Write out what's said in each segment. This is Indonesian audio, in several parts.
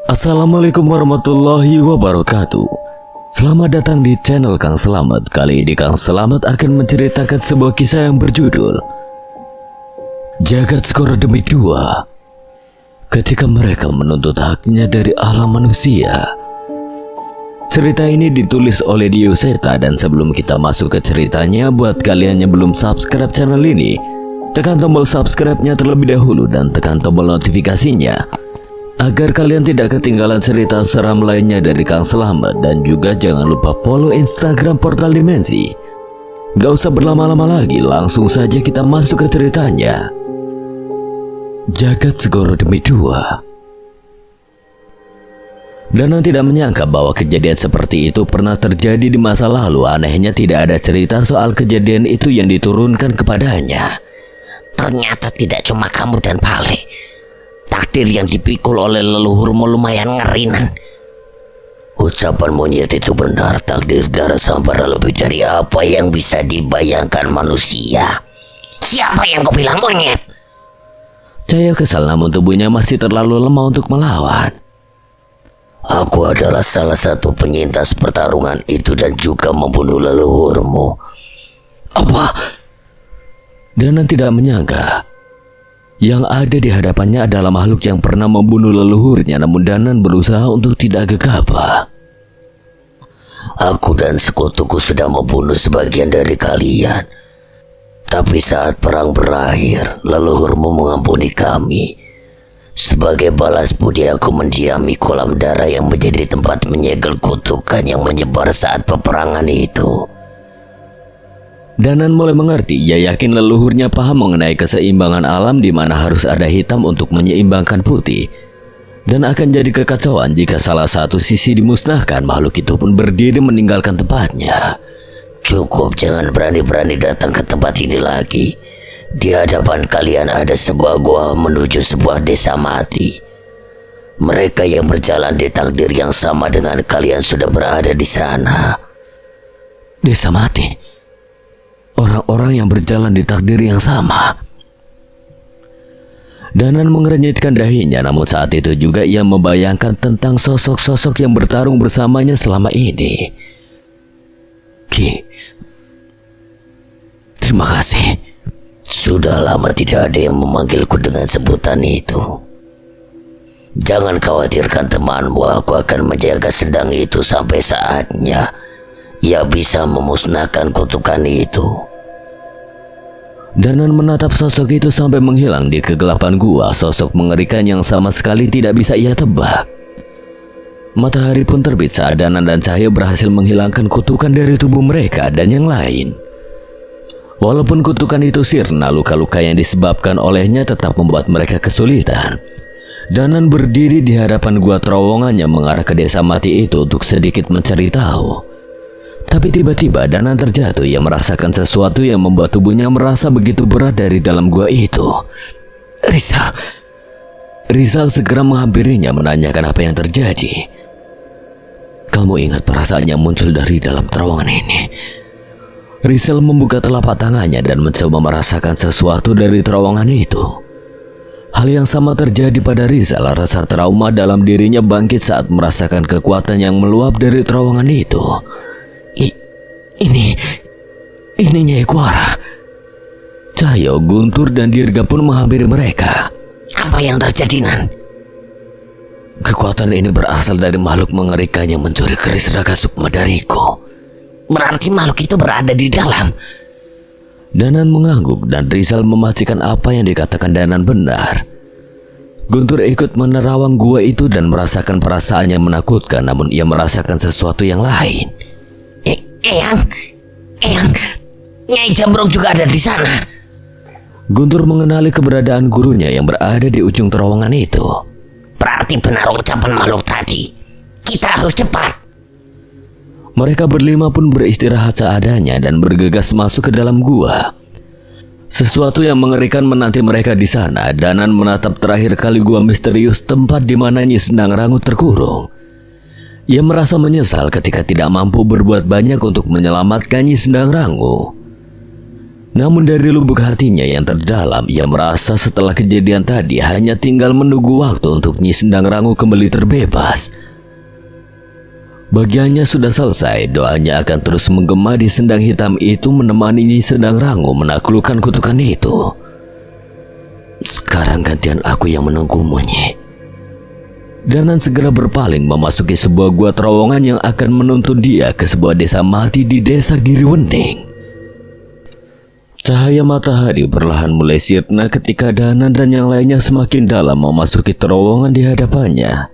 Assalamualaikum warahmatullahi wabarakatuh. Selamat datang di channel Kang Selamat. Kali ini Kang Selamat akan menceritakan sebuah kisah yang berjudul Jagat Skor Demi Dua. Ketika mereka menuntut haknya dari alam manusia. Cerita ini ditulis oleh Dio Seta, dan sebelum kita masuk ke ceritanya, buat kalian yang belum subscribe channel ini, tekan tombol subscribe-nya terlebih dahulu dan tekan tombol notifikasinya agar kalian tidak ketinggalan cerita seram lainnya dari Kang Selamat. Dan juga jangan lupa follow Instagram Portal Dimensi. Gak usah berlama-lama lagi, langsung saja kita masuk ke ceritanya. Jagat Segoro Demi Dua. Danan tidak menyangka bahwa kejadian seperti itu pernah terjadi di masa lalu. Anehnya tidak ada cerita soal kejadian itu yang diturunkan kepadanya. Ternyata tidak cuma kamu dan Pale. Takdir yang dipikul oleh leluhurmu lumayan ngeri, Nan. Ucapan monyet itu benar. Takdir darah Sambara lebih dari apa yang bisa dibayangkan manusia. Siapa yang kau bilang monyet? Cahaya kesal, namun tubuhnya masih terlalu lemah untuk melawan. Aku adalah salah satu penyintas pertarungan itu dan juga membunuh leluhurmu. Apa? Danan tidak menyangka yang ada di hadapannya adalah makhluk yang pernah membunuh leluhurnya. Namun Danan berusaha untuk tidak gegabah. Aku dan sekutuku sudah membunuh sebagian dari kalian. Tapi saat perang berakhir, leluhurmu mengampuni kami. Sebagai balas budi, aku mendiami kolam darah yang menjadi tempat menyegel kutukan yang menyebar saat peperangan itu. Danan mulai mengerti. Ia yakin leluhurnya paham mengenai keseimbangan alam, di mana harus ada hitam untuk menyeimbangkan putih. Dan akan jadi kekacauan jika salah satu sisi dimusnahkan. Makhluk itu pun berdiri meninggalkan tempatnya. Cukup, jangan berani-berani datang ke tempat ini lagi. Di hadapan kalian ada sebuah gua menuju sebuah desa mati. Mereka yang berjalan di takdir yang sama dengan kalian sudah berada di sana. Desa mati? Orang-orang yang berjalan di takdir yang sama. Danan mengernyitkan dahinya, namun saat itu juga ia membayangkan tentang sosok-sosok yang bertarung bersamanya selama ini. Ki, terima kasih. Sudah lama tidak ada yang memanggilku dengan sebutan itu. Jangan khawatirkan temanmu, aku akan menjaga sedang itu sampai saatnya ia bisa memusnahkan kutukan itu. Danan menatap sosok itu sampai menghilang di kegelapan gua. Sosok mengerikan yang sama sekali tidak bisa ia tebak. Matahari pun terbit saat Danan dan Cahaya berhasil menghilangkan kutukan dari tubuh mereka dan yang lain. Walaupun kutukan itu sirna, luka-luka yang disebabkan olehnya tetap membuat mereka kesulitan. Danan berdiri di hadapan gua terowongan yang mengarah ke desa mati itu untuk sedikit mencari tahu. Tapi tiba-tiba Danan terjatuh. Ia merasakan sesuatu yang membuat tubuhnya merasa begitu berat dari dalam gua itu. Rizal segera menghampirinya menanyakan apa yang terjadi. Kamu ingat perasaan yang muncul dari dalam terowongan ini? Rizal membuka telapak tangannya dan mencoba merasakan sesuatu dari terowongan itu. Hal yang sama terjadi pada Rizal. Rasa trauma dalam dirinya bangkit saat merasakan kekuatan yang meluap dari terowongan itu. Ini Nyai Kuara. Cahyo, Guntur, dan Dirga pun menghampiri mereka. Apa yang terjadi, Nan? Kekuatan ini berasal dari makhluk mengerikan yang mencuri keris raga sukma dariku. Berarti makhluk itu berada di dalam. Danan mengangguk dan Rizal memastikan apa yang dikatakan Danan benar. Guntur ikut menerawang gua itu dan merasakan perasaan yang menakutkan, namun ia merasakan sesuatu yang lain. Eyang, Nyai Jambrong juga ada di sana. Guntur mengenali keberadaan gurunya yang berada di ujung terowongan itu. Berarti benar ucapan makhluk tadi. Kita harus cepat. Mereka berlima pun beristirahat seadanya dan bergegas masuk ke dalam gua. Sesuatu yang mengerikan menanti mereka di sana. Danan menatap terakhir kali gua misterius, tempat di mana Nyi Sendang Rangu terkurung. Ia merasa menyesal ketika tidak mampu berbuat banyak untuk menyelamatkan Nyi Sendang Rangu. Namun dari lubuk hatinya yang terdalam, ia merasa setelah kejadian tadi hanya tinggal menunggu waktu untuk Nyi Sendang Rangu kembali terbebas. Bagiannya sudah selesai, doanya akan terus menggema di sendang hitam itu menemani Nyi Sendang Rangu menaklukkan kutukan itu. Sekarang gantian aku yang menunggumu, Nyi. Danan segera berpaling memasuki sebuah gua terowongan yang akan menuntun dia ke sebuah desa mati di desa Giriwening. Cahaya matahari perlahan mulai sirna ketika Danan dan yang lainnya semakin dalam memasuki terowongan di hadapannya.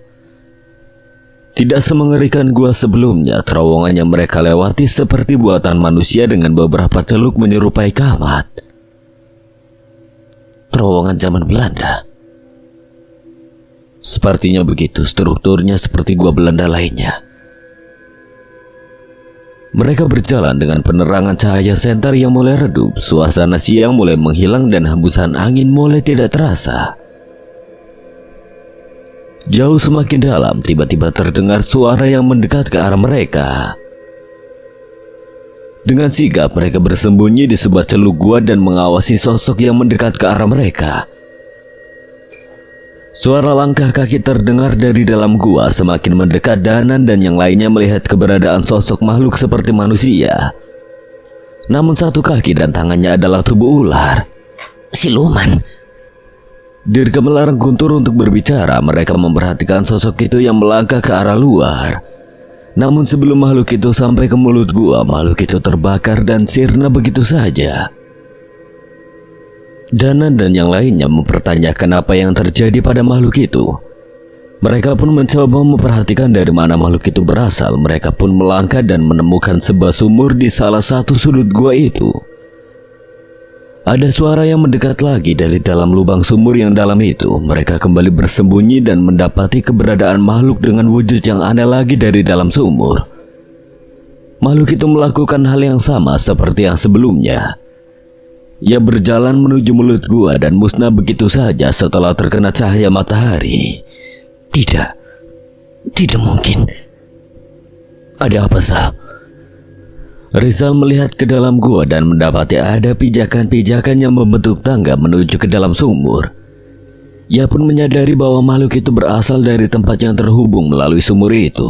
Tidak semengerikan gua sebelumnya, terowongan yang mereka lewati seperti buatan manusia dengan beberapa celuk menyerupai kamar. Terowongan zaman Belanda. Sepertinya begitu, strukturnya seperti gua Belanda lainnya. Mereka berjalan dengan penerangan cahaya senter yang mulai redup, suasana siang mulai menghilang dan hembusan angin mulai tidak terasa. Jauh semakin dalam, tiba-tiba terdengar suara yang mendekat ke arah mereka. Dengan sigap mereka bersembunyi di sebuah celuk gua dan mengawasi sosok yang mendekat ke arah mereka. Suara langkah kaki terdengar dari dalam gua, semakin mendekat. Danan dan yang lainnya melihat keberadaan sosok makhluk seperti manusia. Namun satu kaki dan tangannya adalah tubuh ular. Siluman. Dirga melarang Guntur untuk berbicara. Mereka memperhatikan sosok itu yang melangkah ke arah luar. Namun sebelum makhluk itu sampai ke mulut gua, makhluk itu terbakar dan sirna begitu saja. Danan dan yang lainnya mempertanyakan apa yang terjadi pada makhluk itu. Mereka pun mencoba memperhatikan dari mana makhluk itu berasal. Mereka pun melangkah dan menemukan sebuah sumur di salah satu sudut gua itu. Ada suara yang mendekat lagi dari dalam lubang sumur yang dalam itu. Mereka kembali bersembunyi dan mendapati keberadaan makhluk dengan wujud yang aneh lagi dari dalam sumur. Makhluk itu melakukan hal yang sama seperti yang sebelumnya. Ia berjalan menuju mulut gua dan musnah begitu saja setelah terkena cahaya matahari. Tidak mungkin. Ada apa, Sal? Rizal melihat ke dalam gua dan mendapati ada pijakan-pijakan yang membentuk tangga menuju ke dalam sumur. Ia pun menyadari bahwa makhluk itu berasal dari tempat yang terhubung melalui sumur itu.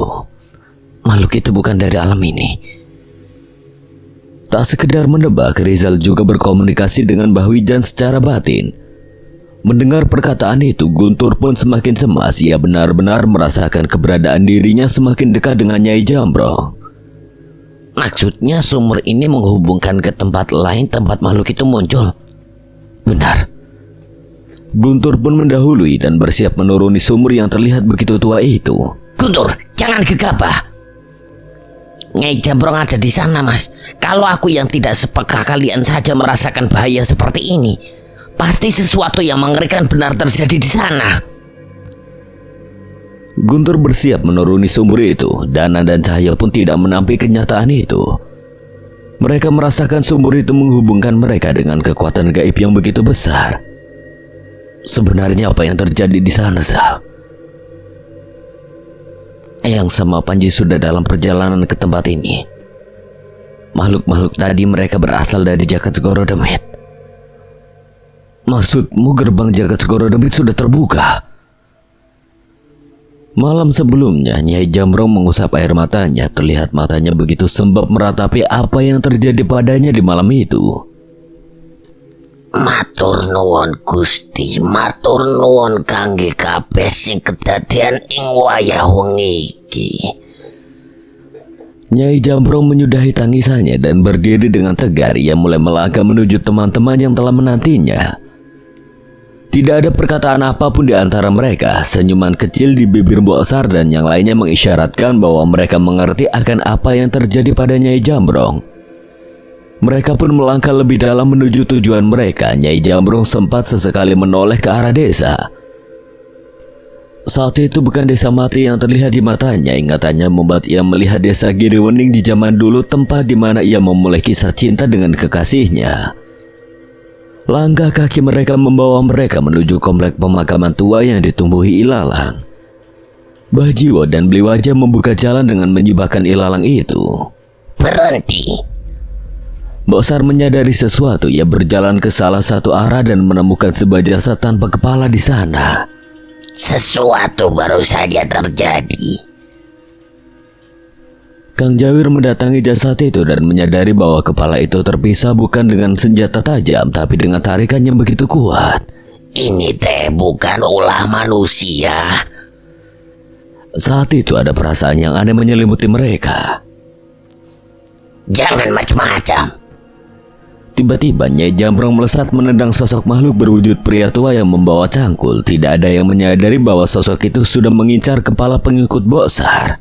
Makhluk itu bukan dari alam ini. Tak sekedar menebak, Rizal juga berkomunikasi dengan Mbah Wijan secara batin. Mendengar perkataan itu, Guntur pun semakin cemas. Ia benar-benar merasakan keberadaan dirinya semakin dekat dengan Nyai Jambrong. Maksudnya sumur ini menghubungkan ke tempat lain tempat makhluk itu muncul. Benar. Guntur pun mendahului dan bersiap menuruni sumur yang terlihat begitu tua itu. Guntur, jangan gegabah. Nyai Jambrong ada di sana, Mas. Kalau aku yang tidak sepeka kalian saja merasakan bahaya seperti ini, pasti sesuatu yang mengerikan benar terjadi di sana. Guntur bersiap menuruni sumur itu. Danan dan Cahaya pun tidak menampik kenyataan itu. Mereka merasakan sumur itu menghubungkan mereka dengan kekuatan gaib yang begitu besar. Sebenarnya apa yang terjadi di sana, Sal? Eyang sama Panji sudah dalam perjalanan ke tempat ini. Makhluk-makhluk tadi mereka berasal dari Jagat Segoro Demit. Maksudmu gerbang Jagat Segoro Demit sudah terbuka? Malam sebelumnya, Nyai Jambrong mengusap air matanya. Terlihat matanya begitu sembab meratapi apa yang terjadi padanya di malam itu. Matur nuwun Gusti, matur nuwun kangge kabeh sing kedadian ing wayah wengi iki. Nyai Jambrong menyudahi tangisannya dan berdiri dengan tegar. Ia mulai melangkah menuju teman-teman yang telah menantinya. Tidak ada perkataan apapun di antara mereka. Senyuman kecil di bibir Mbok Sar dan yang lainnya mengisyaratkan bahwa mereka mengerti akan apa yang terjadi pada Nyai Jambrong. Mereka pun melangkah lebih dalam menuju tujuan mereka. Nyai Jambrong sempat sesekali menoleh ke arah desa. Saat itu bukan desa mati yang terlihat di matanya. Ingatannya membuat ia melihat desa Giriwening di zaman dulu, tempat di mana ia memulai kisah cinta dengan kekasihnya. Langkah kaki mereka membawa mereka menuju komplek pemakaman tua yang ditumbuhi ilalang. Mbah Jiwo dan Bliwaja membuka jalan dengan menyibakkan ilalang itu. Berhenti. Boksar menyadari sesuatu. Ia berjalan ke salah satu arah dan menemukan sebuah jasad tanpa kepala di sana. Sesuatu baru saja terjadi. Kang Jawir mendatangi jasad itu dan menyadari bahwa kepala itu terpisah bukan dengan senjata tajam, tapi dengan tarikan yang begitu kuat. Ini teh bukan ulah manusia. Saat itu ada perasaan yang aneh menyelimuti mereka. Jangan macam-macam. Tiba-tiba Nyai Jambrong melesat menendang sosok makhluk berwujud pria tua yang membawa cangkul. Tidak ada yang menyadari bahwa sosok itu sudah mengincar kepala pengikut Boksar.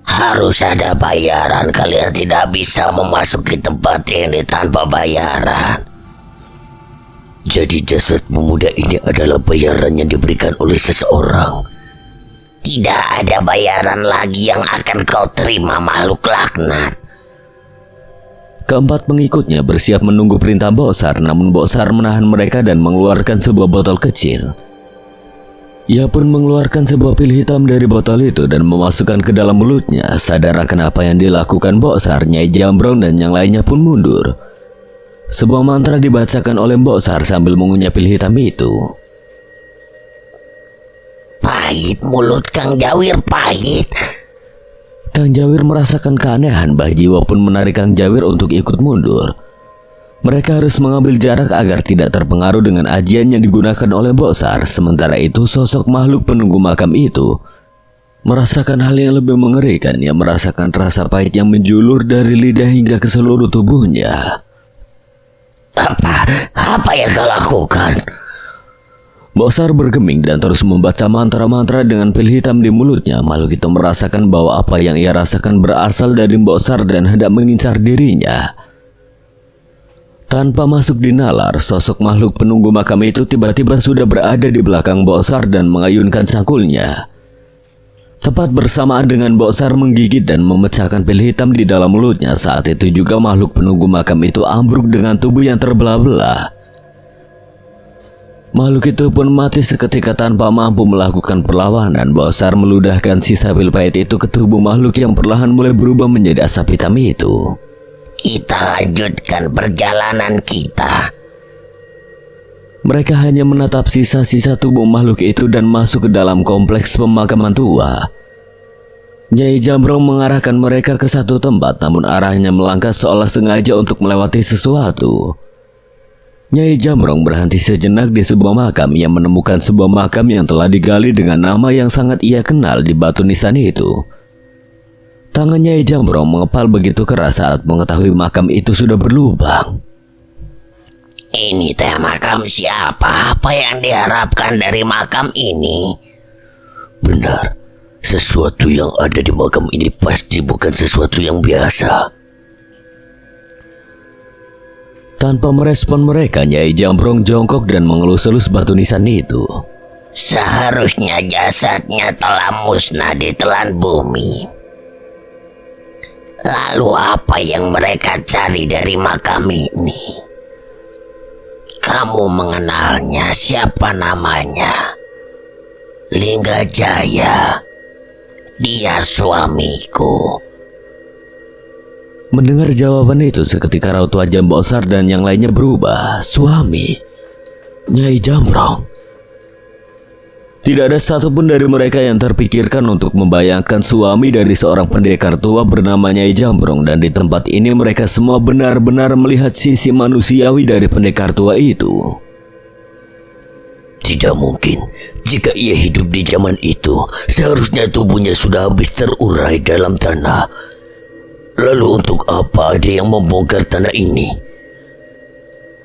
Harus ada bayaran. Kalian tidak bisa memasuki tempat ini tanpa bayaran. Jadi jasad pemuda ini adalah bayaran yang diberikan oleh seseorang. Tidak ada bayaran lagi yang akan kau terima, makhluk laknat. Keempat pengikutnya bersiap menunggu perintah Boksar, namun Boksar menahan mereka dan mengeluarkan sebuah botol kecil. Ia pun mengeluarkan sebuah pil hitam dari botol itu dan memasukkan ke dalam mulutnya. Sadar akan apa yang dilakukan Boksar, Nyai Jambrong dan yang lainnya pun mundur. Sebuah mantra dibacakan oleh Boksar sambil mengunyah pil hitam itu. Pahit mulut Kang Jawir, pahit. Kang Jawir merasakan keanehan. Bah Jiwa pun menarik Kang Jawir untuk ikut mundur. Mereka harus mengambil jarak agar tidak terpengaruh dengan ajian yang digunakan oleh Boksar. Sementara itu sosok makhluk penunggu makam itu merasakan hal yang lebih mengerikan. Ia merasakan rasa pahit yang menjulur dari lidah hingga ke seluruh tubuhnya. Apa yang kau lakukan? Boksar bergeming dan terus membaca mantra-mantra dengan pil hitam di mulutnya. Makhluk itu merasakan bahwa apa yang ia rasakan berasal dari Boksar dan hendak mengincar dirinya. Tanpa masuk di nalar, sosok makhluk penunggu makam itu tiba-tiba sudah berada di belakang Boksar dan mengayunkan cangkulnya. Tepat bersamaan dengan Boksar menggigit dan memecahkan pil hitam di dalam mulutnya. Saat itu juga makhluk penunggu makam itu ambruk dengan tubuh yang terbelah-belah. Makhluk itu pun mati seketika tanpa mampu melakukan perlawanan. Boksar meludahkan sisa pil pahit itu ke tubuh makhluk yang perlahan mulai berubah menjadi asap hitam itu. Kita lanjutkan perjalanan kita. Mereka hanya menatap sisa-sisa tubuh makhluk itu dan masuk ke dalam kompleks pemakaman tua. Nyai Jambrong mengarahkan mereka ke satu tempat, namun arahnya melangkah seolah sengaja untuk melewati sesuatu. Nyai Jambrong berhenti sejenak di sebuah makam. Ia menemukan sebuah makam yang telah digali dengan nama yang sangat ia kenal di batu nisan itu. Tangan Nyai Jambrong mengepal begitu keras saat mengetahui makam itu sudah berlubang. Ini teh makam siapa? Apa yang diharapkan dari makam ini? Benar, sesuatu yang ada di makam ini pasti bukan sesuatu yang biasa. Tanpa merespon mereka, Nyai Jambrong jongkok dan mengelus-elus batu nisan itu. Seharusnya jasadnya telah musnah di telan bumi. Lalu apa yang mereka cari dari makam ini? Kamu mengenalnya, siapa namanya? Linggajaya. Dia suamiku. Mendengar jawaban itu, seketika raut wajah Boksar dan yang lainnya berubah. Suami Nyai Jambrong. Tidak ada satupun dari mereka yang terpikirkan untuk membayangkan suami dari seorang pendekar tua bernama Nyai Jambrong. Dan di tempat ini mereka semua benar-benar melihat sisi manusiawi dari pendekar tua itu. Tidak mungkin. Jika ia hidup di zaman itu, seharusnya tubuhnya sudah habis terurai dalam tanah. Lalu untuk apa ada yang membongkar tanah ini?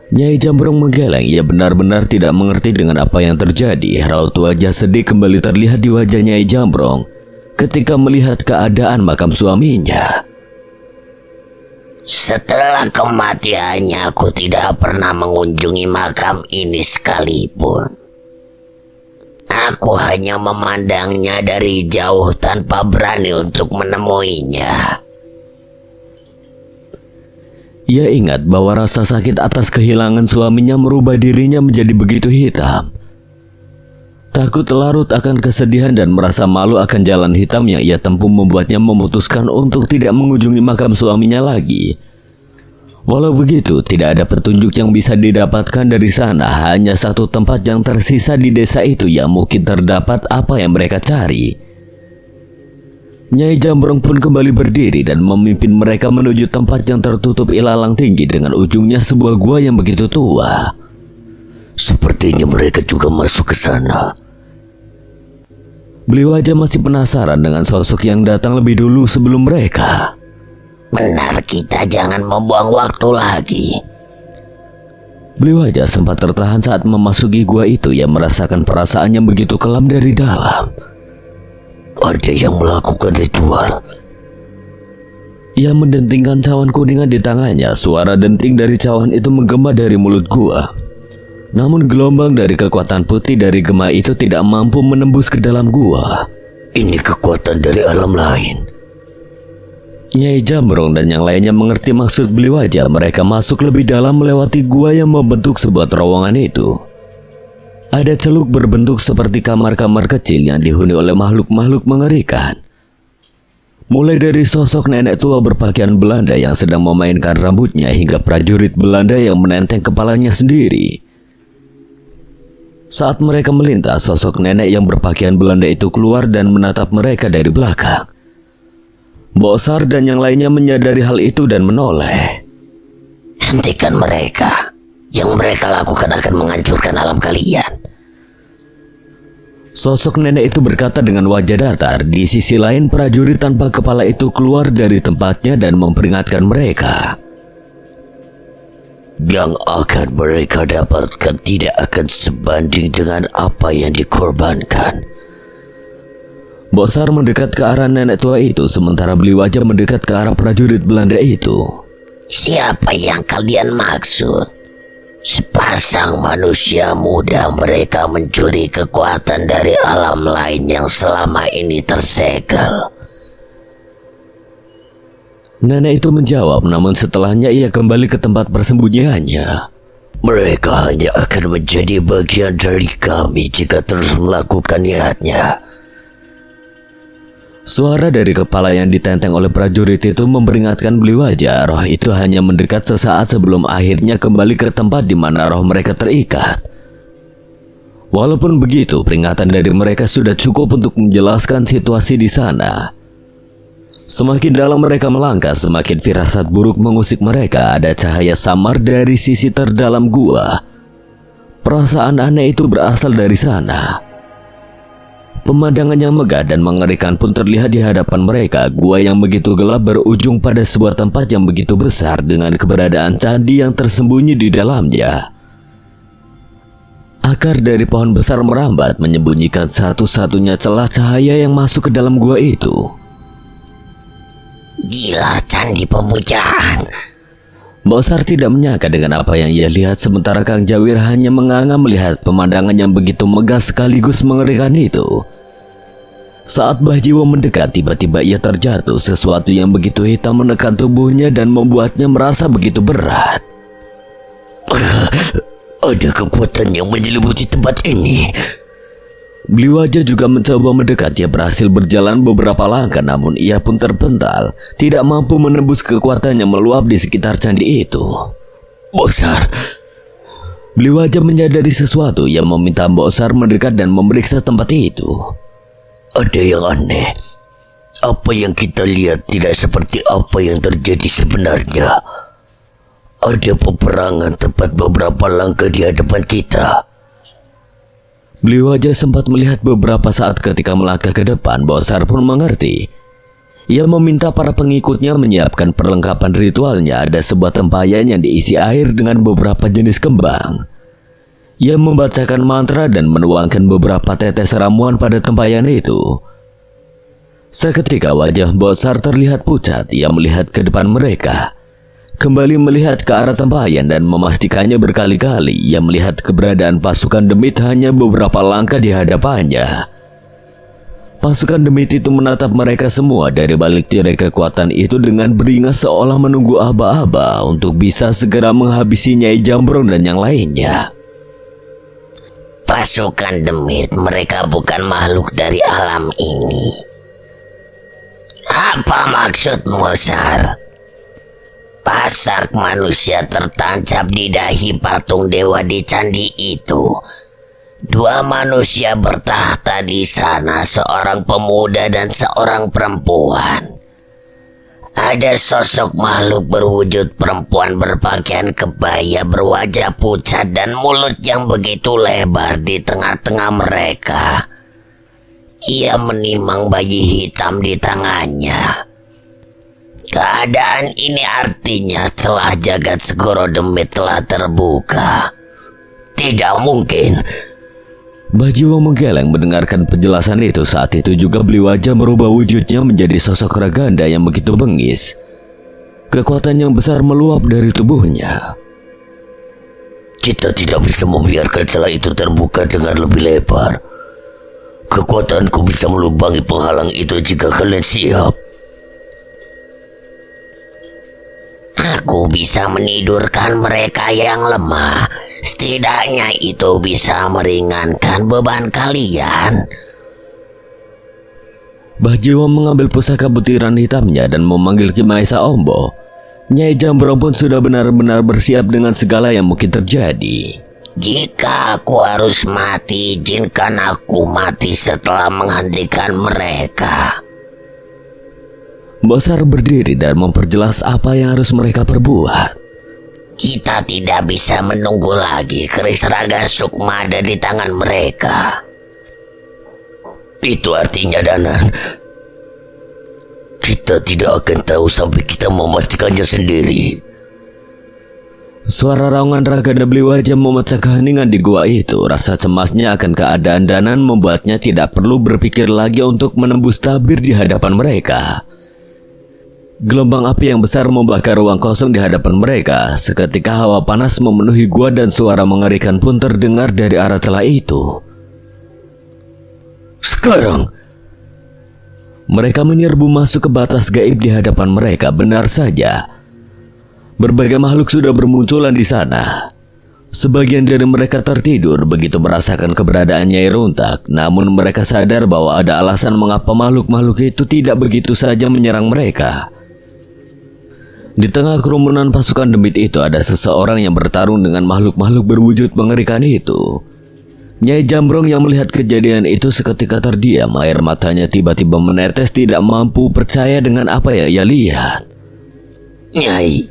Nyai Jambrong menggeleng. Ia benar-benar tidak mengerti dengan apa yang terjadi. Raut wajah sedih kembali terlihat di wajah Nyai Jambrong ketika melihat keadaan makam suaminya. Setelah kematiannya, aku tidak pernah mengunjungi makam ini sekalipun. Aku hanya memandangnya dari jauh tanpa berani untuk menemuinya. Ia ingat bahwa rasa sakit atas kehilangan suaminya merubah dirinya menjadi begitu hitam. Takut larut akan kesedihan dan merasa malu akan jalan hitam yang ia tempuh membuatnya memutuskan untuk tidak mengunjungi makam suaminya lagi. Walau begitu, tidak ada petunjuk yang bisa didapatkan dari sana. Hanya satu tempat yang tersisa di desa itu yang mungkin terdapat apa yang mereka cari. Nyai Jambrong pun kembali berdiri dan memimpin mereka menuju tempat yang tertutup ilalang tinggi dengan ujungnya sebuah gua yang begitu tua. Sepertinya mereka juga masuk ke sana. Beliau aja masih penasaran dengan sosok yang datang lebih dulu sebelum mereka. Benar, kita jangan membuang waktu lagi. Beliau aja sempat tertahan saat memasuki gua itu yang merasakan perasaan yang begitu kelam dari dalam. Ada yang melakukan ritual. Ia mendentingkan cawan kuningan di tangannya. Suara denting dari cawan itu menggema dari mulut gua. Namun gelombang dari kekuatan putih dari gema itu tidak mampu menembus ke dalam gua. Ini kekuatan dari alam lain. Nyai Jambrong dan yang lainnya mengerti maksud beliau aja. Mereka masuk lebih dalam melewati gua yang membentuk sebuah terowongan itu. Ada celuk berbentuk seperti kamar-kamar kecil yang dihuni oleh makhluk-makhluk mengerikan. Mulai dari sosok nenek tua berpakaian Belanda yang sedang memainkan rambutnya hingga prajurit Belanda yang menenteng kepalanya sendiri. Saat mereka melintas, sosok nenek yang berpakaian Belanda itu keluar dan menatap mereka dari belakang. Bosar dan yang lainnya menyadari hal itu dan menoleh. Hentikan mereka. Yang mereka lakukan akan menghancurkan alam kalian. Sosok nenek itu berkata dengan wajah datar. Di sisi lain, prajurit tanpa kepala itu keluar dari tempatnya dan memperingatkan mereka. Yang akan mereka dapatkan tidak akan sebanding dengan apa yang dikorbankan. Bosar mendekat ke arah nenek tua itu, sementara beliau aja mendekat ke arah prajurit Belanda itu. Siapa yang kalian maksud? Sepasang manusia muda, mereka mencuri kekuatan dari alam lain yang selama ini tersegel. Nenek itu menjawab, namun setelahnya ia kembali ke tempat persembunyiannya. Mereka hanya akan menjadi bagian dari kami jika terus melakukan niatnya. Suara dari kepala yang ditenteng oleh prajurit itu memperingatkan beliau aja. Roh itu hanya mendekat sesaat sebelum akhirnya kembali ke tempat di mana roh mereka terikat. Walaupun begitu, peringatan dari mereka sudah cukup untuk menjelaskan situasi di sana. Semakin dalam mereka melangkah, semakin firasat buruk mengusik mereka. Ada cahaya samar dari sisi terdalam gua. Perasaan aneh itu berasal dari sana. Pemandangan yang megah dan mengerikan pun terlihat di hadapan mereka. Gua yang begitu gelap berujung pada sebuah tempat yang begitu besar dengan keberadaan candi yang tersembunyi di dalamnya. Akar dari pohon besar merambat menyembunyikan satu-satunya celah cahaya yang masuk ke dalam gua itu. Gila, candi pemujaan. Bosar tidak menyangka dengan apa yang ia lihat, sementara Kang Jawir hanya menganga melihat pemandangan yang begitu megah sekaligus mengerikan itu. Saat Mbah Jiwo mendekat, tiba-tiba ia terjatuh. Sesuatu yang begitu hitam menekan tubuhnya dan membuatnya merasa begitu berat. Ada kekuatan yang menyelimuti tempat ini. Beliau aja juga mencoba mendekat. Ia berhasil berjalan beberapa langkah, namun ia pun terpental, tidak mampu menembus kekuatan yang meluap di sekitar candi itu. Bosar. Beliau aja menyadari sesuatu yang meminta Bosar mendekat dan memeriksa tempat itu. Ada yang aneh. Apa yang kita lihat tidak seperti apa yang terjadi sebenarnya. Ada peperangan tepat beberapa langkah di hadapan kita. Beliau aja sempat melihat beberapa saat ketika melangkah ke depan. Bosar pun mengerti. Ia meminta para pengikutnya menyiapkan perlengkapan ritualnya. Ada sebuah tempayan yang diisi air dengan beberapa jenis kembang. Ia membacakan mantra dan menuangkan beberapa tetes ramuan pada tempayan itu. Seketika wajah Bosar terlihat pucat. Ia melihat ke depan mereka, kembali melihat ke arah tempayan dan memastikannya berkali-kali. Ia melihat keberadaan pasukan demit hanya beberapa langkah di hadapannya. Pasukan demit itu menatap mereka semua dari balik tirai kekuatan itu dengan beringas seolah menunggu aba-aba untuk bisa segera menghabisi Nyai Jambrong dan yang lainnya. Pasukan demit, mereka bukan makhluk dari alam ini. Apa maksudmu, Sar? Pasak manusia tertancap di dahi patung dewa di candi itu. Dua manusia bertahta di sana, seorang pemuda dan seorang perempuan. Ada sosok makhluk berwujud perempuan berpakaian kebaya, berwajah pucat dan mulut yang begitu lebar di tengah-tengah mereka. Ia menimang bayi hitam di tangannya. Keadaan ini artinya celah jagat Segoro Demit telah terbuka. Tidak mungkin. Bajiwa menggeleng mendengarkan penjelasan itu. Saat itu juga beliau wajah merubah wujudnya menjadi sosok Raganda yang begitu bengis. Kekuatan yang besar meluap dari tubuhnya. Kita tidak bisa membiarkan celah itu terbuka dengan lebih lebar. Kekuatanku bisa melubangi penghalang itu jika kalian siap. Aku bisa menidurkan mereka yang lemah. Setidaknya itu bisa meringankan beban kalian. Bajiwa mengambil pusaka butiran hitamnya dan memanggil Ki Maesa Ombo. Nyai Jambrong pun sudah benar-benar bersiap dengan segala yang mungkin terjadi. Jika aku harus mati, izinkan aku mati setelah menghentikan mereka. Bosar berdiri dan memperjelas apa yang harus mereka perbuat. Kita tidak bisa menunggu lagi. Keris Raga Sukma ada di tangan mereka. Itu artinya, Danan, kita tidak akan tahu sampai kita memastikannya sendiri. Suara raungan Raganda beliau wajah memecah keheningan di gua itu. Rasa cemasnya akan keadaan Danan membuatnya tidak perlu berpikir lagi untuk menembus tabir di hadapan mereka. Gelombang api yang besar membakar ruang kosong di hadapan mereka. Seketika hawa panas memenuhi gua dan suara mengerikan pun terdengar dari arah celah itu. Sekarang mereka menyerbu masuk ke batas gaib di hadapan mereka. Benar saja, berbagai makhluk sudah bermunculan di sana. Sebagian dari mereka tertidur begitu merasakan keberadaan Nyai Runtak. Namun mereka sadar bahwa ada alasan mengapa makhluk-makhluk itu tidak begitu saja menyerang mereka. Di tengah kerumunan pasukan demit itu ada seseorang yang bertarung dengan makhluk-makhluk berwujud mengerikan itu. Nyai Jambrong yang melihat kejadian itu seketika terdiam. Air matanya tiba-tiba menetes, tidak mampu percaya dengan apa yang ia lihat. Nyai.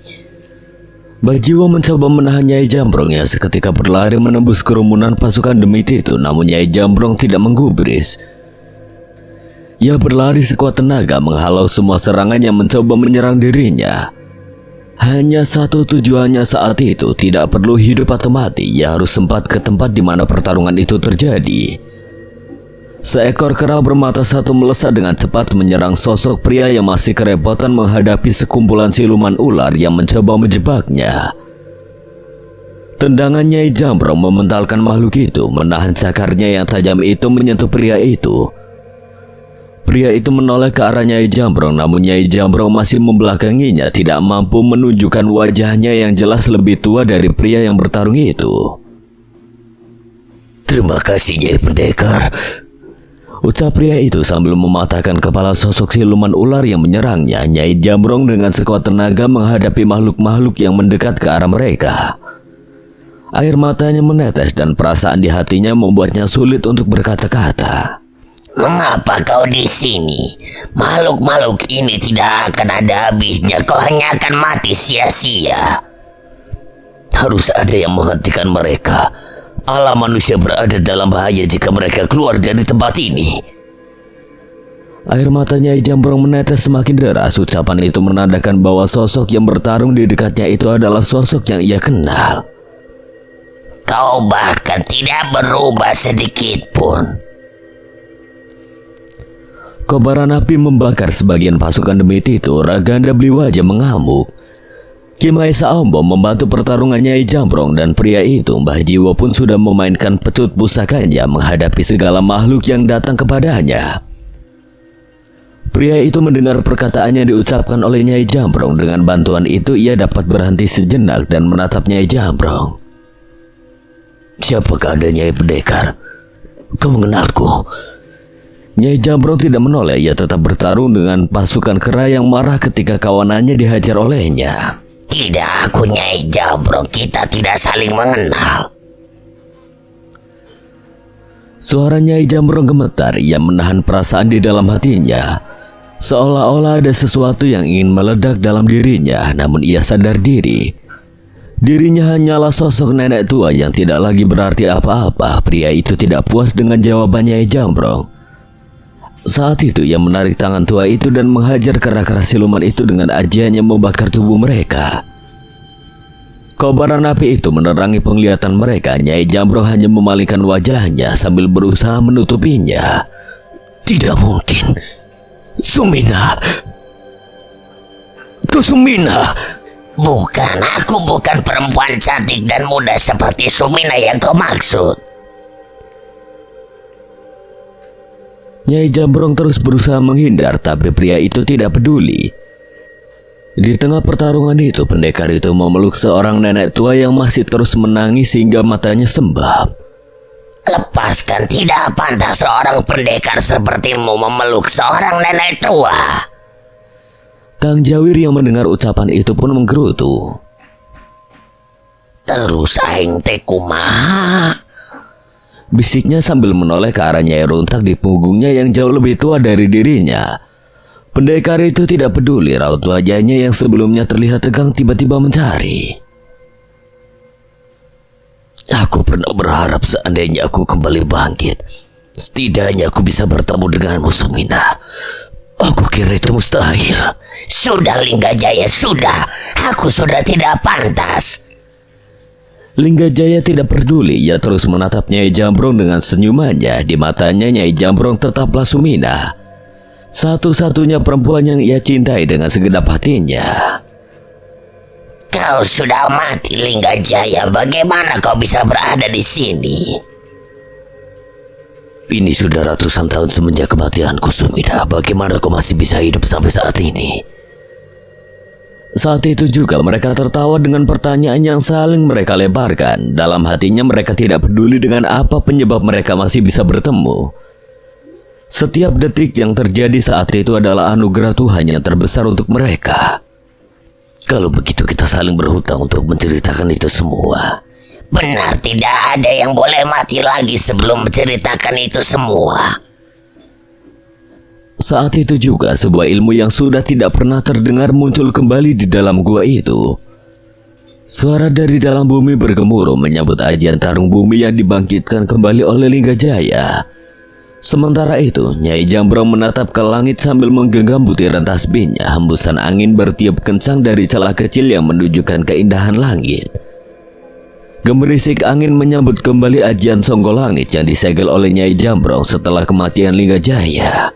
Bajiwa mencoba menahan Nyai Jambrong yang seketika berlari menembus kerumunan pasukan demit itu. Namun Nyai Jambrong tidak menggubris. Ia berlari sekuat tenaga menghalau semua serangan yang mencoba menyerang dirinya. Hanya satu tujuannya saat itu, tidak perlu hidup atau mati. Ia harus sempat ke tempat di mana pertarungan itu terjadi. Seekor kera bermata satu melesat dengan cepat menyerang sosok pria yang masih kerepotan menghadapi sekumpulan siluman ular yang mencoba menjebaknya. Tendangan Nyai Jambrong mementalkan makhluk itu, menahan cakarnya yang tajam itu menyentuh pria itu. Pria itu menoleh ke arah Nyai Jambrong, namun Nyai Jambrong masih membelakanginya, tidak mampu menunjukkan wajahnya yang jelas lebih tua dari pria yang bertarung itu. Terima kasih, Nyai Pendekar, ucap pria itu sambil mematahkan kepala sosok siluman ular yang menyerangnya. Nyai Jambrong dengan sekuat tenaga menghadapi makhluk-makhluk yang mendekat ke arah mereka. Air matanya menetes dan perasaan di hatinya membuatnya sulit untuk berkata-kata. Mengapa kau di sini? Makhluk-makhluk ini tidak akan ada habisnya. Kau hanya akan mati sia-sia. Harus ada yang menghentikan mereka. Alam manusia berada dalam bahaya jika mereka keluar dari tempat ini. Air matanya Jambrong menetes semakin deras. Ucapan itu menandakan bahwa sosok yang bertarung di dekatnya itu adalah sosok yang ia kenal. Kau bahkan tidak berubah sedikit pun. Kobaran api membakar sebagian pasukan demit itu. Raganda Bliwaja mengamuk. Ki Maesa Ombo membantu pertarungan Nyai Jambrong dan pria itu. Mbah Jiwo pun sudah memainkan pecut pusakanya menghadapi segala makhluk yang datang kepadanya. Pria itu mendengar perkataannya diucapkan oleh Nyai Jambrong. Dengan bantuan itu ia dapat berhenti sejenak dan menatap Nyai Jambrong. Siapakah Anda, Nyai Pendekar? Kau mengenalku? Nyai Jambrong tidak menoleh. Ia tetap bertarung dengan pasukan kera yang marah ketika kawanannya dihajar olehnya. Tidak, aku Nyai Jambrong. Kita tidak saling mengenal. Suara Nyai Jambrong gemetar. Ia menahan perasaan di dalam hatinya. Seolah-olah ada sesuatu yang ingin meledak dalam dirinya. Namun ia sadar diri. Dirinya hanyalah sosok nenek tua yang tidak lagi berarti apa-apa. Pria itu tidak puas dengan jawaban Nyai Jambrong. Saat itu ia menarik tangan tua itu dan menghajar kera-kera siluman itu dengan ajiannya membakar tubuh mereka. Kobaran api itu menerangi penglihatan mereka. Nyai Jambrong hanya memalingkan wajahnya sambil berusaha menutupinya. Tidak mungkin. Sumina. Itu Sumina. Bukan, aku bukan perempuan cantik dan muda seperti Sumina yang kau maksud. Nyai Jambrong terus berusaha menghindar, tapi pria itu tidak peduli. Di tengah pertarungan itu, pendekar itu memeluk seorang nenek tua yang masih terus menangis hingga matanya sembab. Lepaskan, tidak pantas seorang pendekar sepertimu memeluk seorang nenek tua. Kang Jawir yang mendengar ucapan itu pun menggerutu. Terus aing teh kumaha? Bisiknya sambil menoleh ke arah Nyai Runtak di punggungnya yang jauh lebih tua dari dirinya. Pendekar itu tidak peduli raut wajahnya yang sebelumnya terlihat tegang tiba-tiba mencari. Aku pernah berharap seandainya aku kembali bangkit, setidaknya aku bisa bertemu denganmu, Sumina. Aku kira itu mustahil. Sudah Linggajaya, sudah. Aku sudah tidak pantas. Linggajaya tidak peduli. Ia terus menatap Nyai Jambrong dengan senyumannya. Di matanya Nyai Jambrong tetaplah Sumina, satu-satunya perempuan yang ia cintai dengan segenap hatinya. Kau sudah mati, Linggajaya. Bagaimana kau bisa berada di sini? Ini sudah ratusan tahun semenjak kematianku, Sumina. Bagaimana kau masih bisa hidup sampai saat ini? Saat itu juga mereka tertawa dengan pertanyaan yang saling mereka lebarkan. Dalam hatinya mereka tidak peduli dengan apa penyebab mereka masih bisa bertemu. Setiap detik yang terjadi saat itu adalah anugerah Tuhan yang terbesar untuk mereka. Kalau begitu kita saling berhutang untuk menceritakan itu semua. Benar, tidak ada yang boleh mati lagi sebelum menceritakan itu semua. Saat itu juga sebuah ilmu yang sudah tidak pernah terdengar muncul kembali di dalam gua itu. Suara dari dalam bumi bergemuruh menyambut ajian tarung bumi yang dibangkitkan kembali oleh Linggajaya. Sementara itu, Nyai Jambrong menatap ke langit sambil menggenggam butiran tasbihnya. Hembusan angin bertiup kencang dari celah kecil yang menunjukkan keindahan langit. Gemerisik angin menyambut kembali ajian Songgol Langit yang disegel oleh Nyai Jambrong setelah kematian Linggajaya.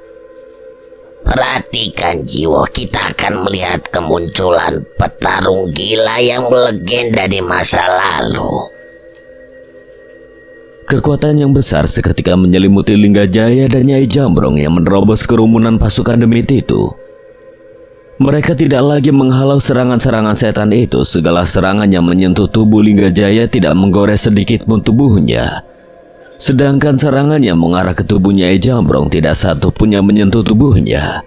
Perhatikan jiwa, kita akan melihat kemunculan petarung gila yang melegenda di masa lalu. Kekuatan yang besar seketika menyelimuti Linggajaya dan Nyai Jambrong yang menerobos kerumunan pasukan demit itu. Mereka tidak lagi menghalau serangan-serangan setan itu. Segala serangan yang menyentuh tubuh Linggajaya tidak menggores sedikit pun tubuhnya. Sedangkan serangan yang mengarah ke tubuh Nyai Jambrong tidak satu pun yang menyentuh tubuhnya.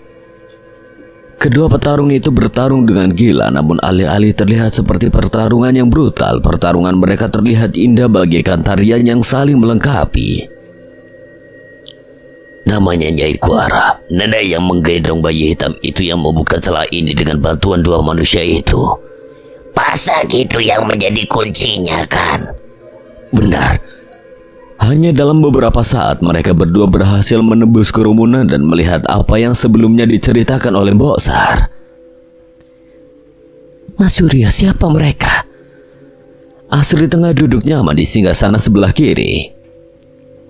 Kedua petarung itu bertarung dengan gila, namun alih-alih terlihat seperti pertarungan yang brutal, pertarungan mereka terlihat indah bagaikan tarian yang saling melengkapi. Namanya Nyai Kuara, nenek yang menggendong bayi hitam itu yang membuka celah ini dengan bantuan dua manusia itu. Pasak itu yang menjadi kuncinya, kan? Benar. Hanya dalam beberapa saat mereka berdua berhasil menembus kerumunan dan melihat apa yang sebelumnya diceritakan oleh Mbok Sar. Mas Surya, siapa mereka? Asri tengah duduk nyaman di singgasana sebelah kiri.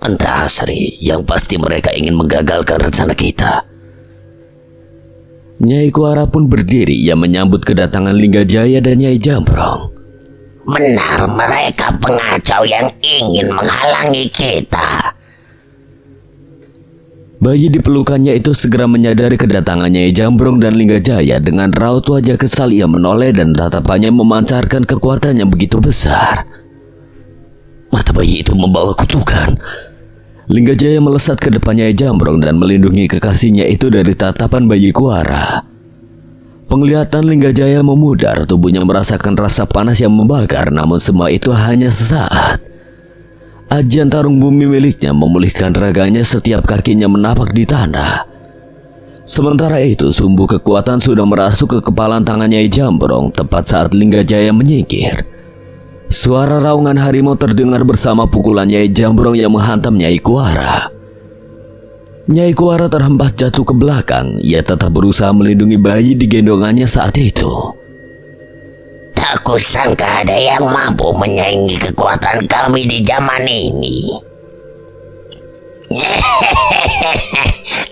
Entah Asri, yang pasti mereka ingin menggagalkan rencana kita. Nyai Kuara pun berdiri. Ia menyambut kedatangan Linggajaya dan Nyai Jambrong. Benar, mereka pengacau yang ingin menghalangi kita. Bayi di pelukannya itu segera menyadari kedatangan Nyai Jambrong dan Linggajaya. Dengan raut wajah kesal ia menoleh dan tatapannya memancarkan kekuatan yang begitu besar. Mata bayi itu membawa kutukan. Linggajaya melesat ke depan Nyai Jambrong dan melindungi kekasihnya itu dari tatapan bayi Kuara. Penglihatan Linggajaya memudar, tubuhnya merasakan rasa panas yang membakar, namun semua itu hanya sesaat. Ajian tarung bumi miliknya memulihkan raganya setiap kakinya menapak di tanah. Sementara itu, sumbu kekuatan sudah merasuk ke kepalan tangan Nyai Jambrong tepat saat Linggajaya menyingkir. Suara raungan harimau terdengar bersama pukulan Nyai Jambrong yang menghantam Nyai Kuara. Nyai Kuara terhempas jatuh ke belakang. Ia tetap berusaha melindungi bayi di gendongannya saat itu. Tak kusangka ada yang mampu menyaingi kekuatan kami di zaman ini.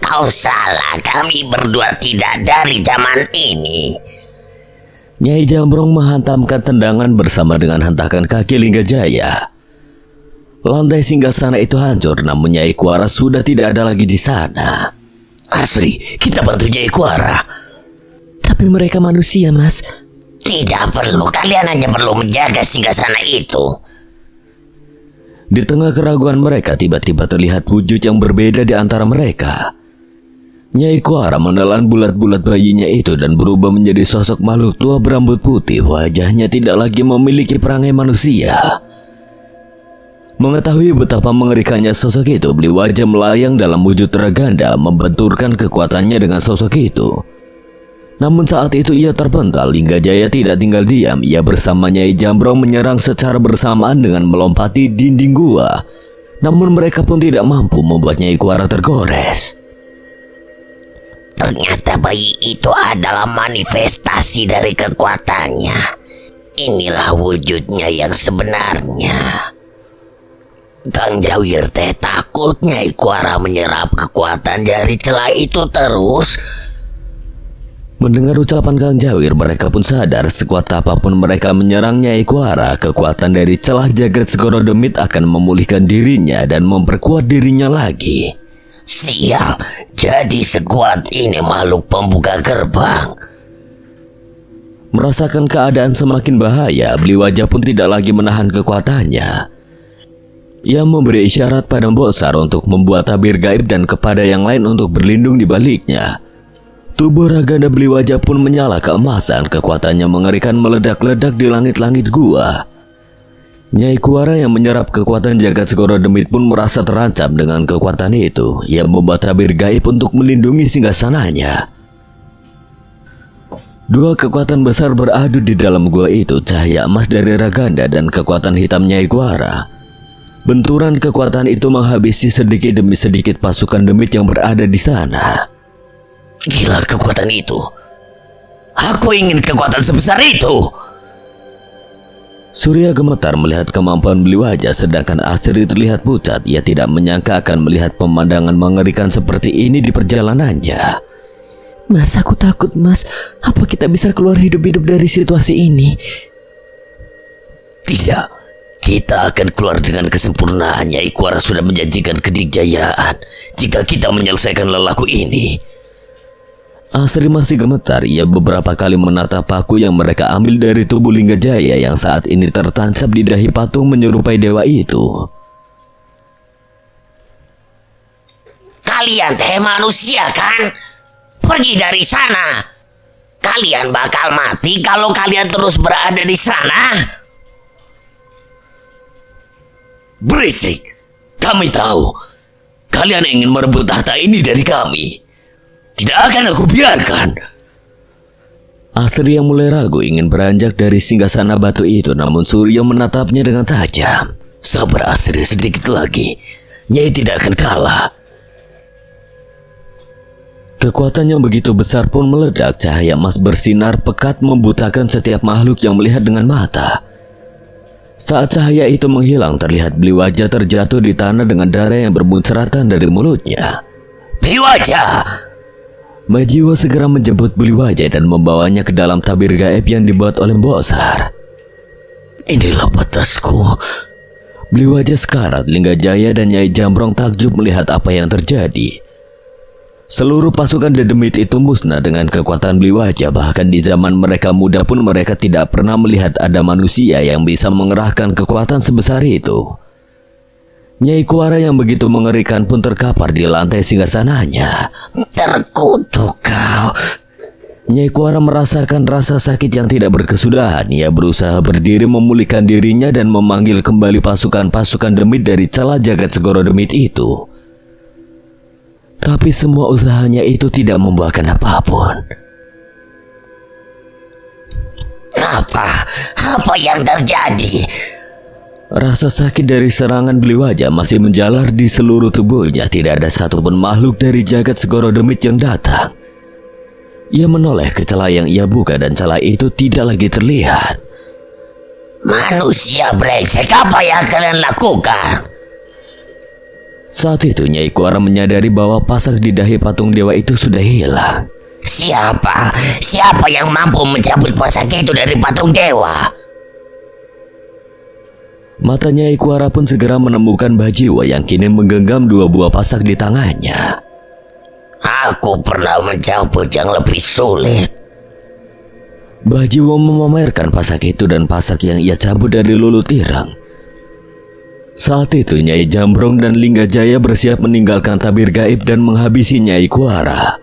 Kau salah, kami berdua tidak dari zaman ini. Nyai Jambrong menghantamkan tendangan bersama dengan hentakan kaki Linggajaya. Lantai singgasana itu hancur, namun Nyai Kuara sudah tidak ada lagi di sana. Asri, kita bantu Nyai Kuara. Tapi mereka manusia, Mas. Tidak perlu, kalian hanya perlu menjaga singgasana itu. Di tengah keraguan mereka, tiba-tiba terlihat wujud yang berbeda di antara mereka. Nyai Kuara menelan bulat-bulat bayinya itu dan berubah menjadi sosok makhluk tua berambut putih. Wajahnya tidak lagi memiliki perangai manusia. Mengetahui betapa mengerikannya sosok itu, Beli Wajah melayang dalam wujud terganda, membenturkan kekuatannya dengan sosok itu. Namun saat itu ia terpental. Linggajaya tidak tinggal diam. Ia bersama Nyai Jambrong menyerang secara bersamaan dengan melompati dinding gua. Namun mereka pun tidak mampu membuat Nyai Kuara tergores. Ternyata bayi itu adalah manifestasi dari kekuatannya. Inilah wujudnya yang sebenarnya. Kang Jawir teh takut Nyai Kuara menyerap kekuatan dari celah itu terus. Mendengar ucapan Kang Jawir, mereka pun sadar sekuat apapun mereka menyerang Nyai Kuara, kekuatan dari celah jagat Segoro Demit akan memulihkan dirinya dan memperkuat dirinya lagi. Sial, jadi sekuat ini makhluk pembuka gerbang. Merasakan keadaan semakin bahaya, Beli Wajah pun tidak lagi menahan kekuatannya. Ia memberi isyarat pada Mbosar untuk membuat tabir gaib dan kepada yang lain untuk berlindung di baliknya. Tubuh Raganda Beli Wajah pun menyala keemasan, kekuatannya mengerikan meledak-ledak di langit-langit gua. Nyai Kuara yang menyerap kekuatan jagat Segoro Demit pun merasa terancam dengan kekuatan itu. Ia membuat tabir gaib untuk melindungi singgasananya. Dua kekuatan besar beradu di dalam gua itu, cahaya emas dari Raganda dan kekuatan hitam Nyai Kuara. Benturan kekuatan itu menghabisi sedikit demi sedikit pasukan demit yang berada di sana. Gila kekuatan itu. Aku ingin kekuatan sebesar itu. Surya gemetar melihat kemampuan Beli Wajah, sedangkan Astri terlihat pucat. Ia tidak menyangka akan melihat pemandangan mengerikan seperti ini di perjalanannya. Mas, aku takut, Mas. Apa kita bisa keluar hidup-hidup dari situasi ini? Tidak, kita akan keluar dengan kesempurnaan. Nyai Kuara sudah menjanjikan kedikjayaan jika kita menyelesaikan lelaku ini. Astri masih gemetar. Ia beberapa kali menatap paku yang mereka ambil dari tubuh Linggajaya yang saat ini tertancap di dahi patung menyerupai dewa itu. Kalian teh manusia kan? Pergi dari sana. Kalian bakal mati kalau kalian terus berada di sana. Berisik. Kami tahu kalian ingin merebut tahta ini dari kami. Tidak akan aku biarkan. Astri yang mulai ragu ingin beranjak dari singgasana batu itu, namun Surya menatapnya dengan tajam. Sabar Astri, sedikit lagi. Nyai tidak akan kalah. Kekuatan yang begitu besar pun meledak. Cahaya emas bersinar pekat membutakan setiap makhluk yang melihat dengan mata. Saat cahaya itu menghilang, terlihat Beli Wajah terjatuh di tanah dengan darah yang bermunceratan dari mulutnya. Beli Wajah! Majiwa segera menjemput Beli Wajah dan membawanya ke dalam tabir gaib yang dibuat oleh Mbosar. Inilah batasku. Beli Wajah sekarat. Linggajaya dan Nyai Jambrong takjub melihat apa yang terjadi. Seluruh pasukan Dedemit itu musnah dengan kekuatan Beli Wajah. Bahkan di zaman mereka muda pun mereka tidak pernah melihat ada manusia yang bisa mengerahkan kekuatan sebesar itu. Nyai Kuara yang begitu mengerikan pun terkapar di lantai singgasananya. Terkutuk kau. Nyai Kuara merasakan rasa sakit yang tidak berkesudahan. Ia berusaha berdiri memulihkan dirinya dan memanggil kembali pasukan-pasukan demit dari celah jagat Segoro Demit itu. Tapi semua usahanya itu tidak membuahkan apapun. Apa yang terjadi? Rasa sakit dari serangan beli wajah masih menjalar di seluruh tubuhnya. Tidak ada satupun makhluk dari jagat Segoro Demit yang datang. Ia menoleh ke celah yang ia buka dan celah itu tidak lagi terlihat. Manusia brengsek, apa yang kalian lakukan? Saat itu Nyai Kuara menyadari bahwa pasak di dahi patung dewa itu sudah hilang. Siapa yang mampu mencabut pasak itu dari patung dewa? Mata Nyai Kuara pun segera menemukan Bajiwa yang kini menggenggam 2 buah pasak di tangannya. Aku pernah mencabut yang lebih sulit. Bajiwa memamerkan pasak itu dan pasak yang ia cabut dari Lulu Tirang. Saat itu Nyai Jambrong dan Lingga Jaya bersiap meninggalkan tabir gaib dan menghabisi Nyai Kuara.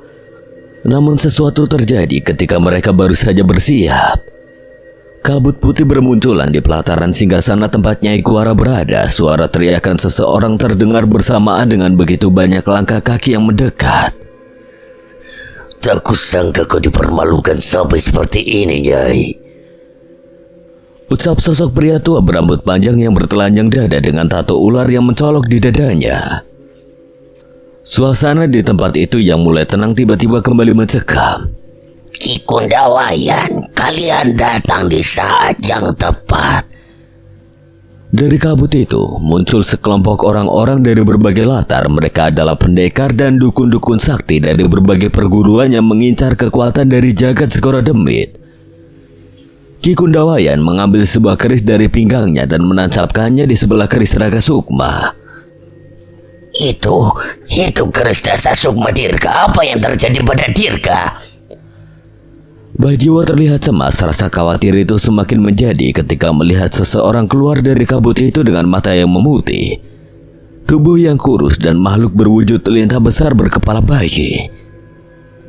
Namun sesuatu terjadi ketika mereka baru saja bersiap. Kabut putih bermunculan di pelataran singgasana tempat Nyai Kuara berada. Suara teriakan seseorang terdengar bersamaan dengan begitu banyak langkah kaki yang mendekat. Tak kusangka kau dipermalukan sampai seperti ini, Nyai. Ucap sosok pria tua berambut panjang yang bertelanjang dada dengan tato ular yang mencolok di dadanya. Suasana di tempat itu yang mulai tenang tiba-tiba kembali mencekam. Ki Kundawayan, kalian datang di saat yang tepat. Dari kabut itu muncul sekelompok orang-orang dari berbagai latar. Mereka adalah pendekar dan dukun-dukun sakti dari berbagai perguruan yang mengincar kekuatan dari jagat Segoro Demit. Ki Kundawayan mengambil sebuah keris dari pinggangnya dan menancapkannya di sebelah keris Raga Sukma. Itu keris dasar Sukma Dirga. Apa yang terjadi pada Dirga? Bajiwa terlihat cemas. Rasa khawatir itu semakin menjadi ketika melihat seseorang keluar dari kabut itu dengan mata yang memutih, tubuh yang kurus dan makhluk berwujud lintah besar berkepala bayi.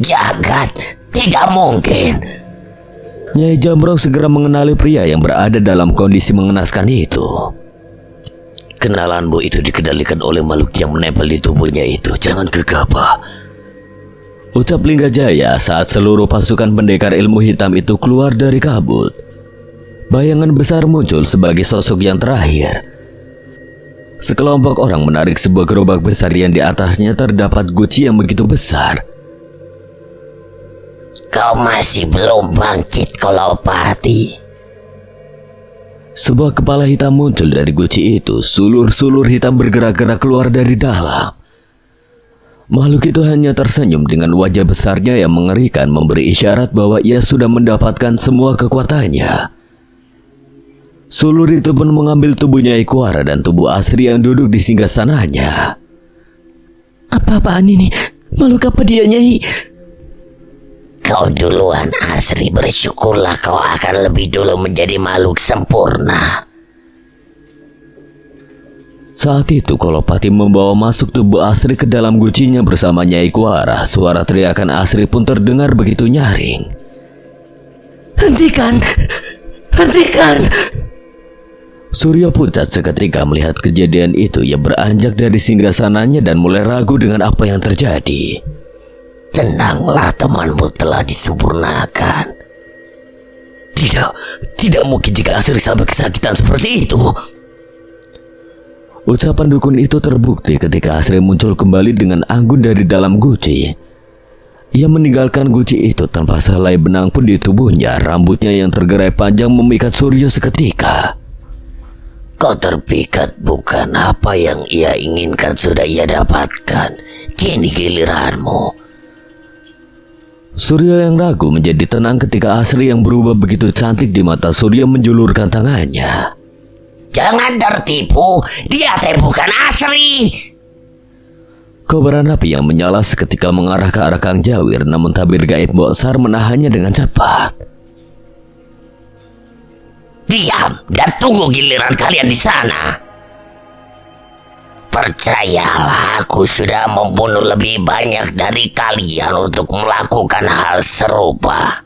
Jagat, tidak mungkin. Nyai Jambrong segera mengenali pria yang berada dalam kondisi mengenaskan itu. Kenalanmu itu dikendalikan oleh makhluk yang menempel di tubuhnya itu. Jangan gegabah. Ucap Lingga Jaya saat seluruh pasukan pendekar ilmu hitam itu keluar dari kabut. Bayangan besar muncul sebagai sosok yang terakhir. Sekelompok orang menarik sebuah gerobak besar yang di atasnya terdapat guci yang begitu besar. Kau masih belum bangkit, Kolopati. Sebuah kepala hitam muncul dari guci itu. Sulur-sulur hitam bergerak-gerak keluar dari dalam. Makhluk itu hanya tersenyum dengan wajah besarnya yang mengerikan, memberi isyarat bahwa ia sudah mendapatkan semua kekuatannya. Sulur itu pun mengambil tubuh Nyai Kuara dan tubuh Asri yang duduk di singgasananya. Apa-apaan ini? Makhluk apa dia, Nyai? Kau duluan, Asri. Bersyukurlah kau akan lebih dulu menjadi makhluk sempurna. Saat itu Kolopati membawa masuk tubuh Asri ke dalam gucinya bersama Nyai Kuara. Suara teriakan Asri pun terdengar begitu nyaring. Hentikan! Hentikan! Surya pucat seketika melihat kejadian itu. Ia beranjak dari singgasananya dan mulai ragu dengan apa yang terjadi. Tenanglah, temanmu telah disempurnakan. Tidak mungkin jika Asri sampai kesakitan seperti itu. Ucapan dukun itu terbukti ketika Asri muncul kembali dengan anggun dari dalam guci. Ia meninggalkan guci itu tanpa sehelai benang pun di tubuhnya. Rambutnya yang tergerai panjang memikat Surya seketika. Kau terpikat, bukan? Apa yang ia inginkan sudah ia dapatkan. Kini giliranmu. Surya yang ragu menjadi tenang ketika Asri yang berubah begitu cantik di mata Surya menjulurkan tangannya. Jangan tertipu, dia teh bukan Asri. Kobaran api yang menyala seketika mengarah ke arah Kang Jawir, namun tabir gaib Boksar menahannya dengan cepat. Diam dan tunggu giliran kalian di sana. Percayalah, aku sudah membunuh lebih banyak dari kalian untuk melakukan hal serupa.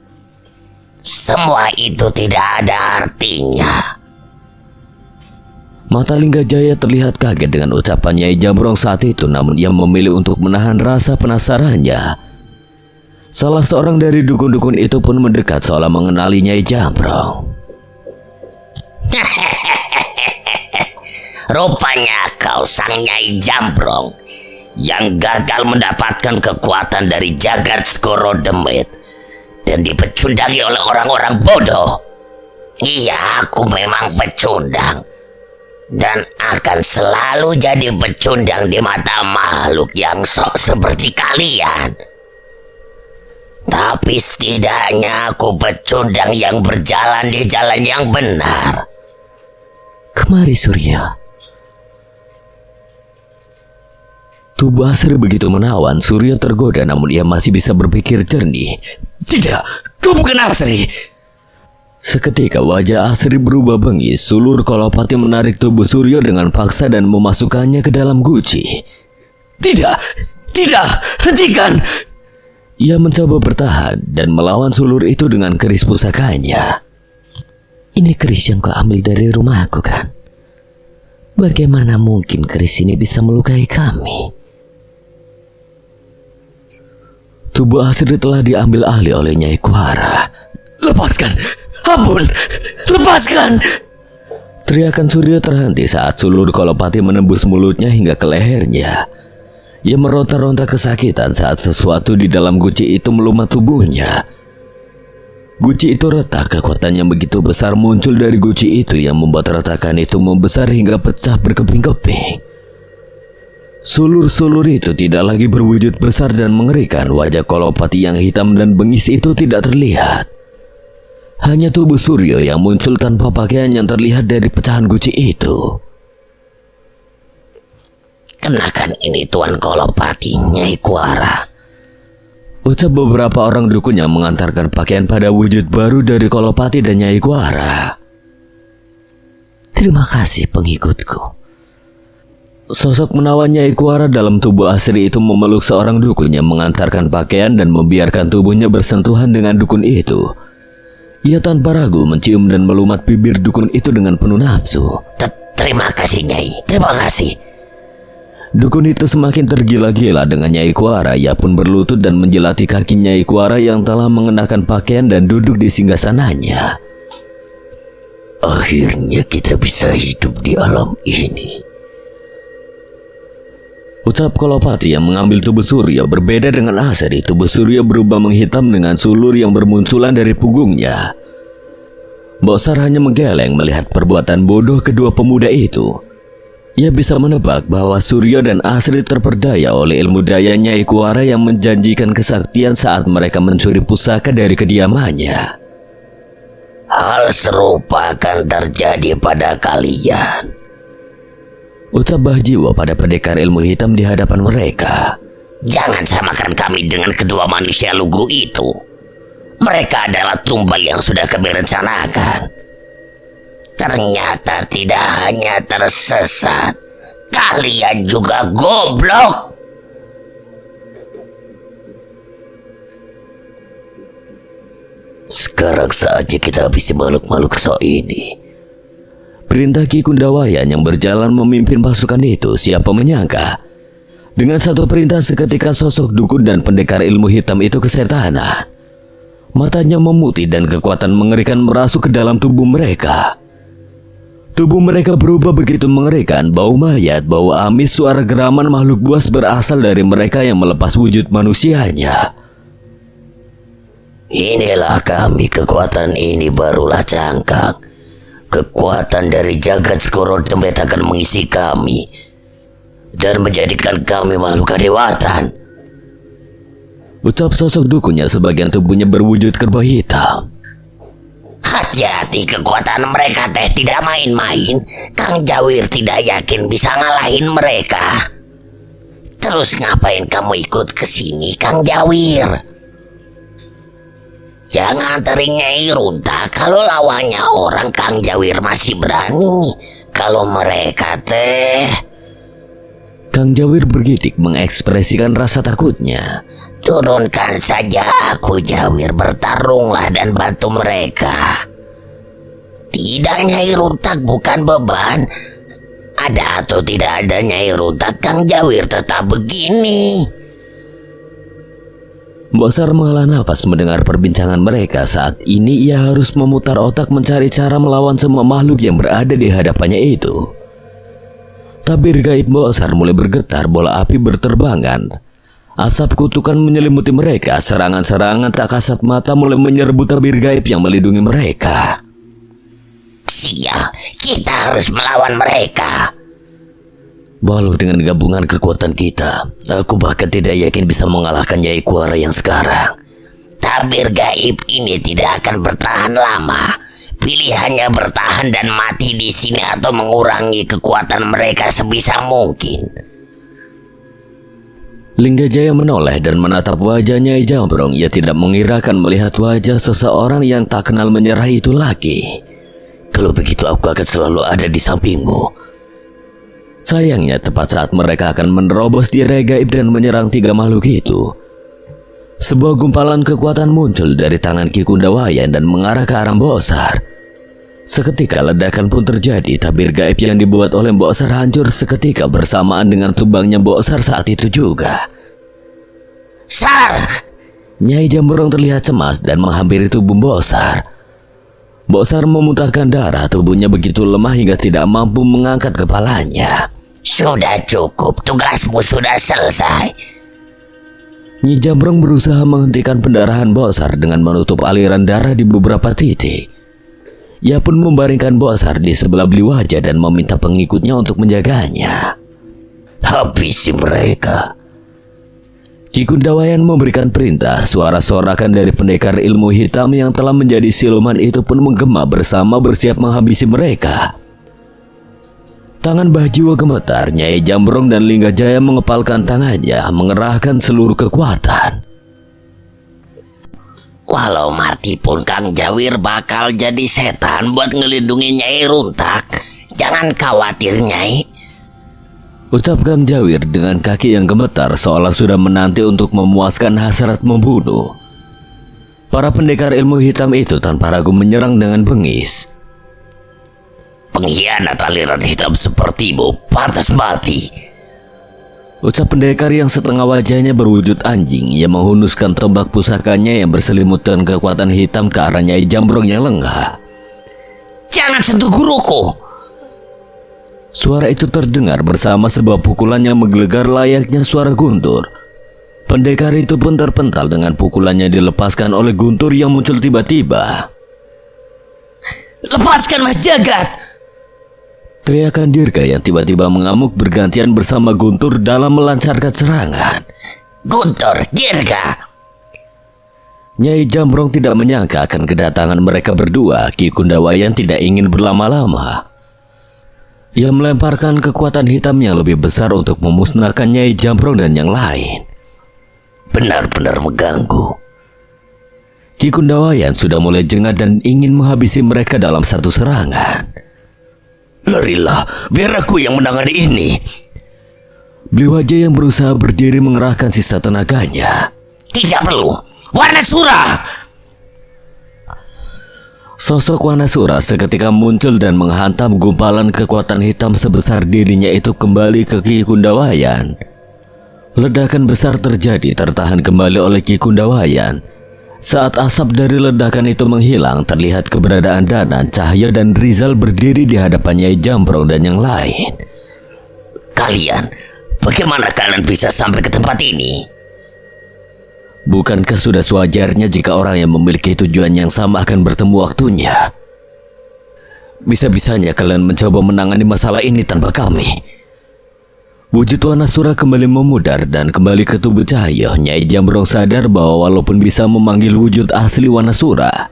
Semua itu tidak ada artinya. Mata Linggajaya terlihat kaget dengan ucapan Nyai Jambrong saat itu, namun ia memilih untuk menahan rasa penasarannya. Salah seorang dari dukun-dukun itu pun mendekat seolah mengenali Nyai Jambrong. Rupanya kau sang Nyai Jambrong yang gagal mendapatkan kekuatan dari jagat Skoro Demit dan dipecundangi oleh orang-orang bodoh. Iya, aku memang pecundang dan akan selalu jadi pecundang di mata makhluk yang sok seperti kalian. Tapi setidaknya aku pecundang yang berjalan di jalan yang benar. Kemari Surya. Tubuh Asri begitu menawan, Surya tergoda namun ia masih bisa berpikir jernih. Tidak, kau bukan Asri. Seketika wajah Asri berubah bengis. Sulur Kolopati menarik tubuh Surya dengan paksa dan memasukkannya ke dalam guci. Tidak, hentikan. Ia mencoba bertahan dan melawan sulur itu dengan keris pusakanya. Ini keris yang kau ambil dari rumahku kan? Bagaimana mungkin keris ini bisa melukai kami? Tubuh Asri telah diambil alih oleh Nyai Kuara. Lepaskan, ampun, lepaskan. Teriakan Surya terhenti saat sulur Kolopati menembus mulutnya hingga ke lehernya. Ia meronta-ronta kesakitan saat sesuatu di dalam guci itu melumat tubuhnya. Guci itu retak, kekuatan yang begitu besar muncul dari guci itu yang membuat retakan itu membesar hingga pecah berkeping-keping. Sulur-sulur itu tidak lagi berwujud besar dan mengerikan. Wajah Kolopati yang hitam dan bengis itu tidak terlihat. Hanya tubuh Surya yang muncul tanpa pakaian yang terlihat dari pecahan guci itu. Kenakan ini Tuan Kolopati, Nyai Kuara. Ucap beberapa orang dukun yang mengantarkan pakaian pada wujud baru dari Kolopati dan Nyai Kuara. Terima kasih pengikutku. Sosok menawan Nyai Kuara dalam tubuh Asri itu memeluk seorang dukun yang mengantarkan pakaian dan membiarkan tubuhnya bersentuhan dengan dukun itu. Ia tanpa ragu mencium dan melumat bibir dukun itu dengan penuh nafsu. Terima kasih Nyai, terima kasih. Dukun itu semakin tergila-gila dengan Nyai Kuara. Ia pun berlutut dan menjelati kaki Nyai Kuara yang telah mengenakan pakaian dan duduk di singgasananya. Akhirnya kita bisa hidup di alam ini. Ucap Kolopati yang mengambil tubuh Surya berbeda dengan Asri. Tubuh Surya berubah menghitam dengan sulur yang bermunculan dari punggungnya. Bosar hanya menggeleng melihat perbuatan bodoh kedua pemuda itu. Ia bisa menebak bahwa Surya dan Asri terperdaya oleh ilmu daya Nyai Kuara yang menjanjikan kesaktian saat mereka mencuri pusaka dari kediamannya. Hal serupa akan terjadi pada kalian. Ucap Bahjiwo pada pendekar ilmu hitam di hadapan mereka. Jangan samakan kami dengan kedua manusia lugu itu. Mereka adalah tumbal yang sudah kami rencanakan. Ternyata tidak hanya tersesat, kalian juga goblok. Sekarang saatnya kita habisi makhluk-makhluk sok ini. Perintah Ki Kundawayan yang berjalan memimpin pasukan itu. Siapa menyangka dengan satu perintah seketika sosok dukun dan pendekar ilmu hitam itu kesetanan. Matanya memutih dan kekuatan mengerikan merasuk ke dalam tubuh mereka. Tubuh mereka berubah begitu mengerikan. Bau mayat, bau amis, suara geraman makhluk buas berasal dari mereka yang melepas wujud manusianya. Inilah kami, kekuatan ini barulah cangkang. Kekuatan dari jagat Skoro Demit akan mengisi kami dan menjadikan kami makhluk kadewatan. Ucap sosok dukunnya, sebagian tubuhnya berwujud kerbau hitam. Hati-hati, kekuatan mereka teh tidak main-main. Kang Jawir tidak yakin bisa ngalahin mereka. Terus ngapain kamu ikut ke sini, Kang Jawir? Jangan anterin Nyai Runta. Kalau lawannya orang, Kang Jawir masih berani. Kalau mereka teh... Kang Jawir bergidik mengekspresikan rasa takutnya. Turunkan saja aku, Jawir, bertarunglah dan bantu mereka. Tidak, Nyai Runtak, bukan beban. Ada atau tidak ada Nyai Runtak, Kang Jawir tetap begini. Mbok Sar menghela nafas mendengar perbincangan mereka. Saat ini ia harus memutar otak mencari cara melawan semua makhluk yang berada di hadapannya itu. Tabir gaib Mbok Sar mulai bergetar, bola api berterbangan. Asap kutukan menyelimuti mereka, serangan-serangan tak kasat mata mulai menyerbu tabir gaib yang melindungi mereka. Sial, kita harus melawan mereka. Walau dengan gabungan kekuatan kita, aku bahkan tidak yakin bisa mengalahkan Nyai Kuara yang sekarang. Tabir gaib ini tidak akan bertahan lama. Pilihannya bertahan dan mati di sini atau mengurangi kekuatan mereka sebisa mungkin. Linggajaya menoleh dan menatap wajah Nyai Jambrong. Ia tidak mengirakan melihat wajah seseorang yang tak kenal menyerah itu lagi. Kalau begitu aku akan selalu ada di sampingmu. Sayangnya tepat saat mereka akan menerobos di area gaib dan menyerang tiga makhluk itu, sebuah gumpalan kekuatan muncul dari tangan Ki Kundawayan dan mengarah ke arah Mbok Sar. Seketika ledakan pun terjadi. Tabir gaib yang dibuat oleh Mbok Sar hancur seketika bersamaan dengan tumbangnya Mbok Sar saat itu juga. Sar! Nyai Jambrong terlihat cemas dan menghampiri tubuh Mbok Sar. Mbok Sar memuntahkan darah, tubuhnya begitu lemah hingga tidak mampu mengangkat kepalanya. Sudah cukup, tugasmu sudah selesai. Nyi Jambrong berusaha menghentikan pendarahan Mbok Sar dengan menutup aliran darah di beberapa titik. Ia pun membaringkan Mbok Sar di sebelah beli wajah dan meminta pengikutnya untuk menjaganya. Habisi mereka. Ki Kundawayan memberikan perintah. Suara sorakan dari pendekar ilmu hitam yang telah menjadi siluman itu pun menggema bersama bersiap menghabisi mereka. Tangan Mbah Jiwo gemetar. Nyai Jambrong dan Linggajaya mengepalkan tangannya, mengerahkan seluruh kekuatan. Walau mati pun Kang Jawir bakal jadi setan buat ngelindungi Nyai Runtak. Jangan khawatir, Nyai. Ucap Kang Jawir dengan kaki yang gemetar seolah sudah menanti untuk memuaskan hasrat membunuh. Para pendekar ilmu hitam itu tanpa ragu menyerang dengan bengis. Pengkhianat aliran hitam sepertimu pantas mati. Ucap pendekar yang setengah wajahnya berwujud anjing. Ia menghunuskan tombak pusakanya yang berselimutkan kekuatan hitam ke arah Nyai Jambrong yang lengah. Jangan sentuh guruku. Suara itu terdengar bersama sebuah pukulan yang menggelegar layaknya suara guntur. Pendekar itu pun terpental dengan pukulannya dilepaskan oleh guntur yang muncul tiba-tiba. Lepaskan Mas Jagat! Teriakan Dirga yang tiba-tiba mengamuk bergantian bersama guntur dalam melancarkan serangan. Guntur, Dirga! Nyai Jambrong tidak menyangka akan kedatangan mereka berdua. Ki Kundawayan tidak ingin berlama-lama. Ia melemparkan kekuatan hitam yang lebih besar untuk memusnahkan Nyai Jambrong dan yang lain. Benar-benar mengganggu. Ki Kundawayan sudah mulai jengah dan ingin menghabisi mereka dalam satu serangan. Larilah, biar aku yang menangani ini. Beli wajah yang berusaha berdiri mengerahkan sisa tenaganya. Tidak perlu, Wanasura! Sosok Wanasura seketika muncul dan menghantam gumpalan kekuatan hitam sebesar dirinya itu kembali ke Ki Kundawayan. Ledakan besar terjadi tertahan kembali oleh Ki Kundawayan. Saat asap dari ledakan itu menghilang, terlihat keberadaan Danan, Cahya, dan Rizal berdiri di hadapan Nyai Jambrong dan yang lain. Kalian, bagaimana kalian bisa sampai ke tempat ini? Bukankah sudah sewajarnya jika orang yang memiliki tujuan yang sama akan bertemu waktunya? Bisa-bisanya kalian mencoba menangani masalah ini tanpa kami. Wujud Wanasura kembali memudar dan kembali ke tubuh Cahya. Nyai Jambrong sadar bahwa walaupun bisa memanggil wujud asli Wanasura,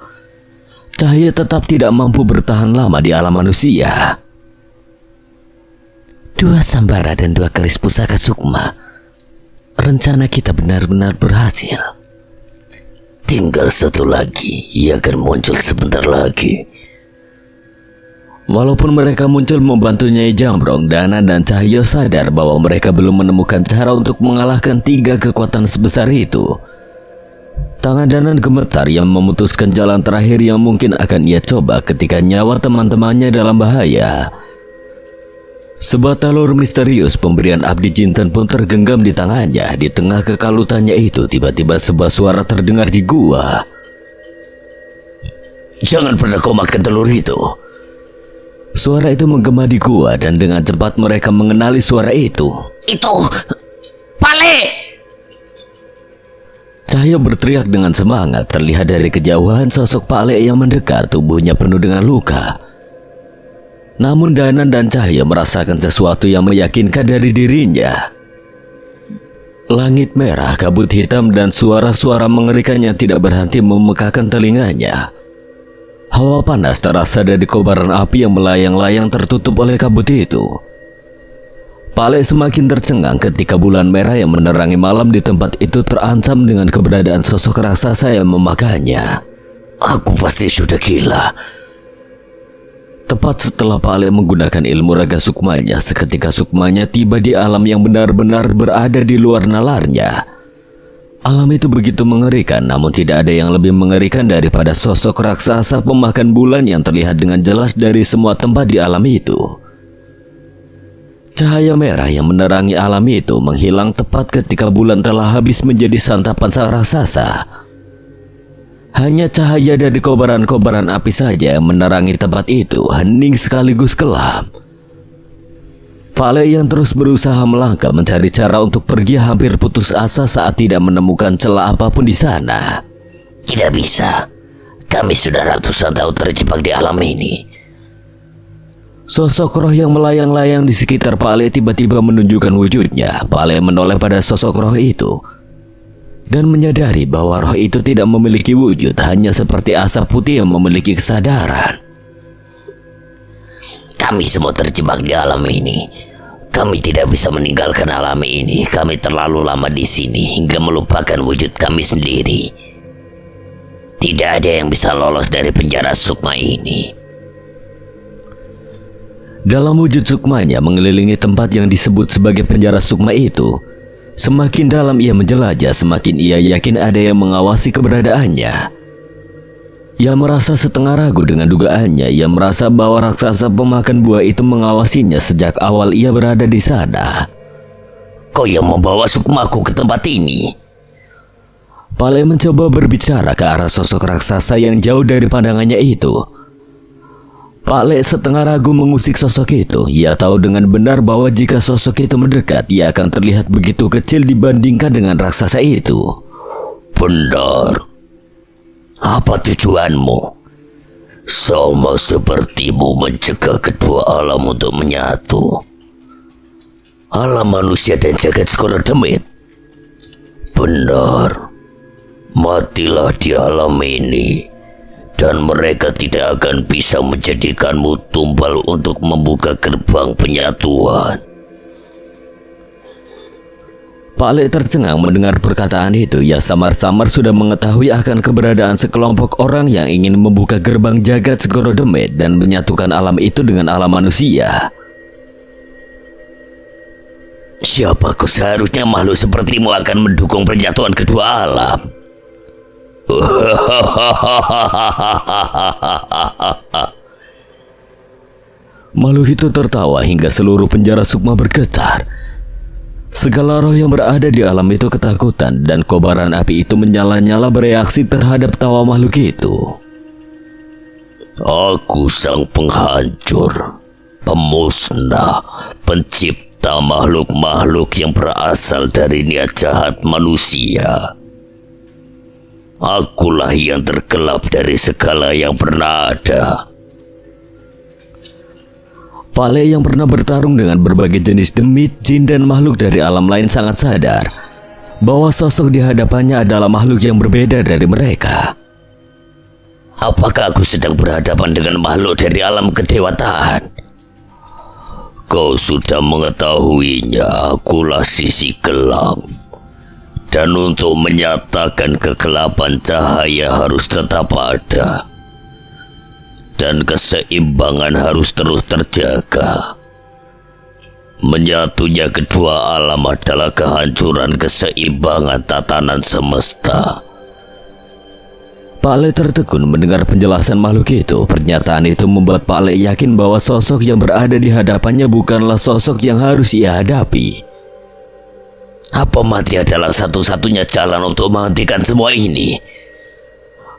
Cahya tetap tidak mampu bertahan lama di alam manusia. 2 sambara dan 2 keris pusaka sukma. Rencana kita benar-benar berhasil. Tinggal 1 lagi, ia akan muncul sebentar lagi. Walaupun mereka muncul membantu Nyai Jambrong, Danan dan Cahyo sadar bahwa mereka belum menemukan cara untuk mengalahkan 3 kekuatan sebesar itu. Tangan Danan gemetar yang memutuskan jalan terakhir yang mungkin akan ia coba ketika nyawa teman-temannya dalam bahaya. Sebuah talur misterius pemberian Abdi Jinten pun tergenggam di tangannya. Di tengah kekalutannya itu, tiba-tiba sebuah suara terdengar di gua. Jangan pernah kau makan telur itu. Suara itu menggema di gua dan dengan cepat mereka mengenali suara itu. Itu Pale! Cahyo berteriak dengan semangat. Terlihat dari kejauhan sosok Pale yang mendekat, tubuhnya penuh dengan luka. Namun Danan dan Cahyo merasakan sesuatu yang meyakinkan dari dirinya. Langit merah, kabut hitam, dan suara-suara mengerikan yang tidak berhenti memekakan telinganya. Hawa panas terasa dari kobaran api yang melayang-layang tertutup oleh kabut itu. Pale semakin tercengang ketika bulan merah yang menerangi malam di tempat itu terancam dengan keberadaan sosok raksasa yang memakannya. Aku pasti sudah gila. Tepat setelah Pale menggunakan ilmu raga sukmanya, seketika sukmanya tiba di alam yang benar-benar berada di luar nalarnya. Alam itu begitu mengerikan, namun tidak ada yang lebih mengerikan daripada sosok raksasa pemakan bulan yang terlihat dengan jelas dari semua tempat di alam itu. Cahaya merah yang menerangi alam itu menghilang tepat ketika bulan telah habis menjadi santapan sang raksasa. Hanya cahaya dari kobaran-kobaran api saja yang menerangi tempat itu, hening sekaligus gelap. Pale yang terus berusaha melangkah mencari cara untuk pergi hampir putus asa saat tidak menemukan celah apapun di sana. Tidak bisa. Kami sudah ratusan tahun terjebak di alam ini. Sosok roh yang melayang-layang di sekitar Pale tiba-tiba menunjukkan wujudnya. Pale menoleh pada sosok roh itu dan menyadari bahwa roh itu tidak memiliki wujud, hanya seperti asap putih yang memiliki kesadaran. Kami semua terjebak di alam ini. Kami tidak bisa meninggalkan alam ini. Kami terlalu lama di sini hingga melupakan wujud kami sendiri. Tidak ada yang bisa lolos dari penjara sukma ini. Dalam wujud sukmanya mengelilingi tempat yang disebut sebagai penjara sukma itu, semakin dalam ia menjelajah, semakin ia yakin ada yang mengawasi keberadaannya. Ia merasa setengah ragu dengan dugaannya. Ia merasa bahwa raksasa pemakan buah itu mengawasinya sejak awal ia berada di sana. Kau yang membawa sukmaku ke tempat ini. Pale mencoba berbicara ke arah sosok raksasa yang jauh dari pandangannya itu. Pale setengah ragu mengusik sosok itu. Ia tahu dengan benar bahwa jika sosok itu mendekat, ia akan terlihat begitu kecil dibandingkan dengan raksasa itu. Benar. Apa tujuanmu? Sama sepertimu mencegah kedua alam untuk menyatu. Alam manusia dan jagat Segoro Demit. Benar. Matilah di alam ini, dan mereka tidak akan bisa menjadikanmu tumbal untuk membuka gerbang penyatuan. Pale tercengang mendengar perkataan itu. Ia samar-samar sudah mengetahui akan keberadaan sekelompok orang yang ingin membuka gerbang jagat Segoro Demit dan menyatukan alam itu dengan alam manusia. Siapakah seharusnya makhluk sepertimu akan mendukung penyatuan kedua alam? Makhluk itu tertawa hingga seluruh penjara sukma bergetar. Segala roh yang berada di alam itu ketakutan dan kobaran api itu menyala-nyala bereaksi terhadap tawa makhluk itu. Aku sang penghancur, pemusnah, pencipta makhluk-makhluk yang berasal dari niat jahat manusia. Akulah yang tergelap dari segala yang pernah ada. Pale yang pernah bertarung dengan berbagai jenis demit, jin, dan makhluk dari alam lain sangat sadar bahwa sosok di hadapannya adalah makhluk yang berbeda dari mereka. Apakah aku sedang berhadapan dengan makhluk dari alam kedewataan? Kau sudah mengetahuinya, akulah sisi gelap. Dan untuk menyatakan kegelapan, cahaya harus tetap ada. dan keseimbangan harus terus terjaga. Menyatunya kedua alam adalah kehancuran keseimbangan tatanan semesta. Pak Le tertegun mendengar penjelasan makhluk itu. Pernyataan itu membuat Pak Le yakin bahwa sosok yang berada di hadapannya bukanlah sosok yang harus ia hadapi. Apa mati adalah satu-satunya jalan untuk menghentikan semua ini?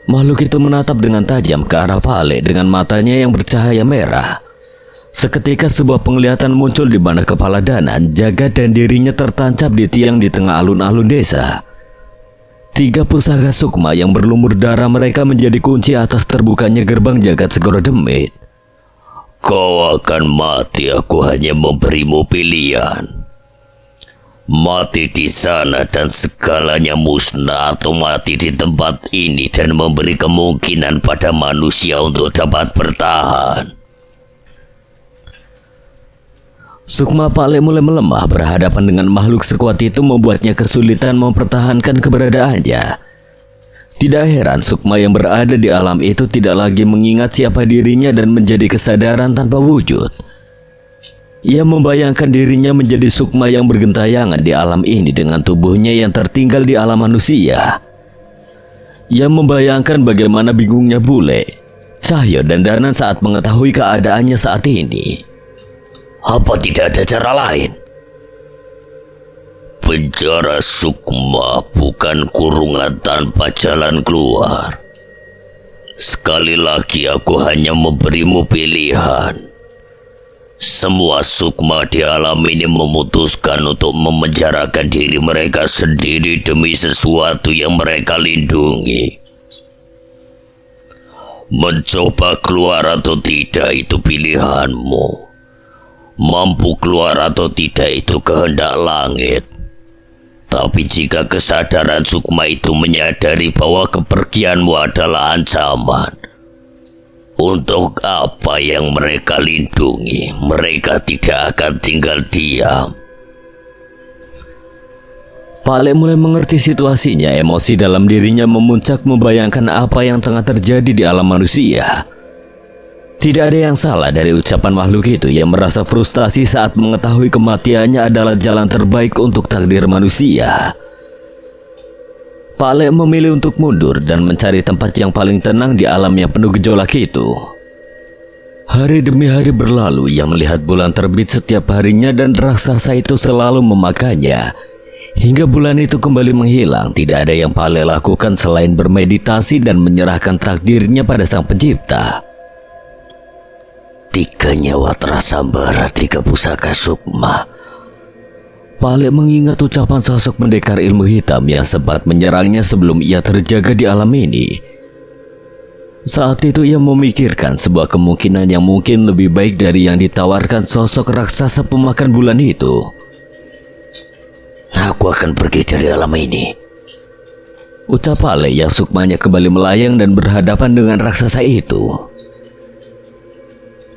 Makhluk itu menatap dengan tajam ke arah Pak Le dengan matanya yang bercahaya merah. Seketika sebuah penglihatan muncul di mana kepala Danan, jagat dan dirinya tertancap di tiang di tengah alun-alun desa. 3 pusaka sukma yang berlumur darah mereka menjadi kunci atas terbukanya gerbang jagat segoro demit. Kau akan mati, aku hanya memberimu pilihan. Mati di sana dan segalanya musnah, atau mati di tempat ini dan memberi kemungkinan pada manusia untuk dapat bertahan. Sukma Pak Le mulai melemah. Berhadapan dengan makhluk sekuat itu membuatnya kesulitan mempertahankan keberadaannya. Tidak heran Sukma yang berada di alam itu tidak lagi mengingat siapa dirinya dan menjadi kesadaran tanpa wujud. Ia membayangkan dirinya menjadi Sukma yang bergentayangan di alam ini dengan tubuhnya yang tertinggal di alam manusia. Ia membayangkan bagaimana bingungnya Bule, Cahyo dan Danan saat mengetahui keadaannya saat ini. Apa tidak ada cara lain? Penjara sukma bukan kurungan tanpa jalan keluar. Sekali lagi aku hanya memberimu pilihan. Semua sukma di alam ini memutuskan untuk memenjarakan diri mereka sendiri demi sesuatu yang mereka lindungi. Mencoba keluar atau tidak itu pilihanmu. Mampu keluar atau tidak itu kehendak langit. Tapi jika kesadaran sukma itu menyadari bahwa kepergianmu adalah ancaman, untuk apa yang mereka lindungi? Mereka tidak akan tinggal diam. Pak Le mulai mengerti situasinya. Emosi dalam dirinya memuncak membayangkan apa yang tengah terjadi di alam manusia. Tidak ada yang salah dari ucapan makhluk itu yang merasa frustasi saat mengetahui kematiannya adalah jalan terbaik untuk takdir manusia. Pak Le memilih untuk mundur dan mencari tempat yang paling tenang di alam yang penuh gejolak itu. Hari demi hari berlalu, ia melihat bulan terbit setiap harinya dan raksasa itu selalu memakannya. Hingga bulan itu kembali menghilang, tidak ada yang Pak Le lakukan selain bermeditasi dan menyerahkan takdirnya pada Sang Pencipta. 3 nyawa Trasambara, 3 pusaka sukma. Pak Le mengingat ucapan sosok pendekar ilmu hitam yang sempat menyerangnya sebelum ia terjaga di alam ini. Saat itu ia memikirkan sebuah kemungkinan yang mungkin lebih baik dari yang ditawarkan sosok raksasa pemakan bulan itu. Aku akan pergi dari alam ini, ucap Pak Le yang sukmanya kembali melayang dan berhadapan dengan raksasa itu.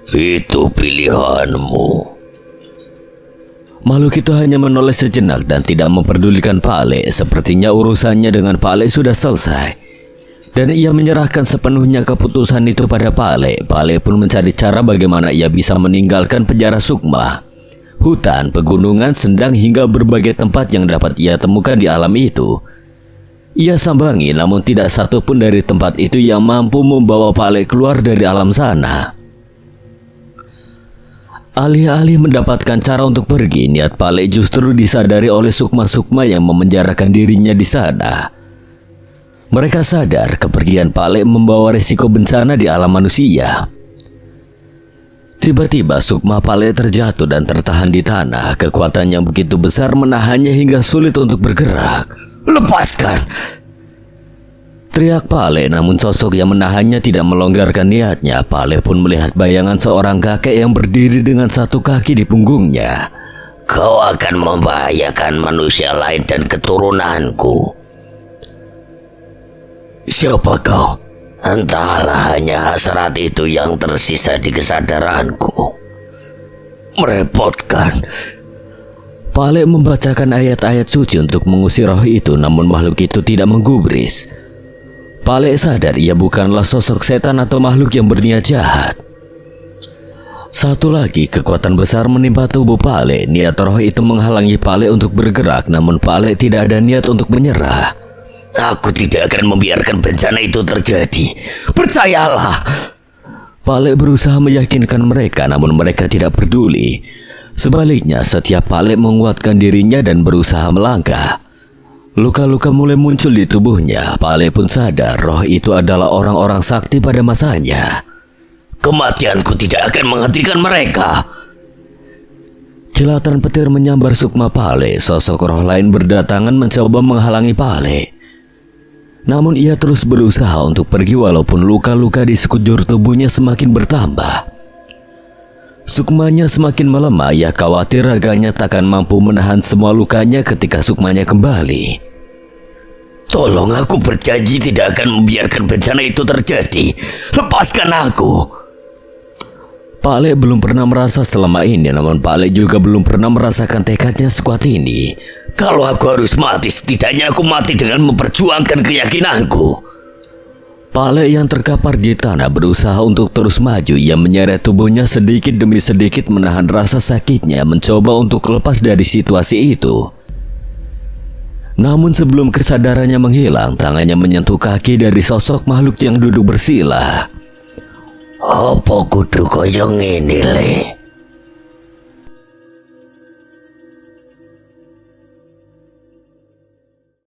Itu pilihanmu. Makhluk itu hanya menoleh sejenak dan tidak memperdulikan Pak Le. Sepertinya urusannya dengan Pak Le sudah selesai. Dan ia menyerahkan sepenuhnya keputusan itu pada Pak Le. Pak Le pun mencari cara bagaimana ia bisa meninggalkan penjara sukma, hutan, pegunungan, sendang hingga berbagai tempat yang dapat ia temukan di alam itu. Ia sambangi, namun tidak satu pun dari tempat itu yang mampu membawa Pak Le keluar dari alam sana. Alih-alih mendapatkan cara untuk pergi, niat Pak Le justru disadari oleh sukma-sukma yang memenjarakan dirinya di sana. Mereka sadar kepergian Pak Le membawa risiko bencana di alam manusia. Tiba-tiba sukma Pak Le terjatuh dan tertahan di tanah. Kekuatan yang begitu besar menahannya hingga sulit untuk bergerak. Lepaskan! Teriak Pak Le, namun sosok yang menahannya tidak melonggarkan niatnya. Pak Le pun melihat bayangan seorang kakek yang berdiri dengan satu kaki di punggungnya. Kau akan membahayakan manusia lain dan keturunanku. Siapa kau? Entahlah, hanya hasrat itu yang tersisa di kesadaranku. Merepotkan. Pak Le membacakan ayat-ayat suci untuk mengusir roh itu, namun makhluk itu tidak menggubris. Pak Lek sadar ia bukanlah sosok setan atau makhluk yang berniat jahat. Satu lagi kekuatan besar menimpa tubuh Pak Lek. Niat roh itu menghalangi Pak Lek untuk bergerak, namun Pak Lek tidak ada niat untuk menyerah. Aku tidak akan membiarkan bencana itu terjadi. Percayalah. Pak Lek berusaha meyakinkan mereka, namun mereka tidak peduli. Sebaliknya, setiap Pak Lek menguatkan dirinya dan berusaha melangkah. Luka-luka mulai muncul di tubuhnya. Pak Lek pun sadar roh itu adalah orang-orang sakti pada masanya. Kematianku tidak akan menghentikan mereka. Kilatan petir menyambar sukma Pak Lek. Sosok roh lain berdatangan mencoba menghalangi Pak Lek. Namun ia terus berusaha untuk pergi walaupun luka-luka di sekujur tubuhnya semakin bertambah. Sukmanya semakin melemah. Ia khawatir raganya takkan mampu menahan semua lukanya ketika sukmanya kembali. Tolong, aku berjanji tidak akan membiarkan bencana itu terjadi. Lepaskan aku. Pak Lek belum pernah merasa selama ini, namun Pak Lek juga belum pernah merasakan tekadnya sekuat ini. Kalau aku harus mati, setidaknya aku mati dengan memperjuangkan keyakinanku. Pak Lek yang terkapar di tanah berusaha untuk terus maju. Ia menyeret tubuhnya sedikit demi sedikit menahan rasa sakitnya, mencoba untuk lepas dari situasi itu. Namun sebelum kesadarannya menghilang, tangannya menyentuh kaki dari sosok makhluk yang duduk bersila. Apa kudu koyo ngene, Le?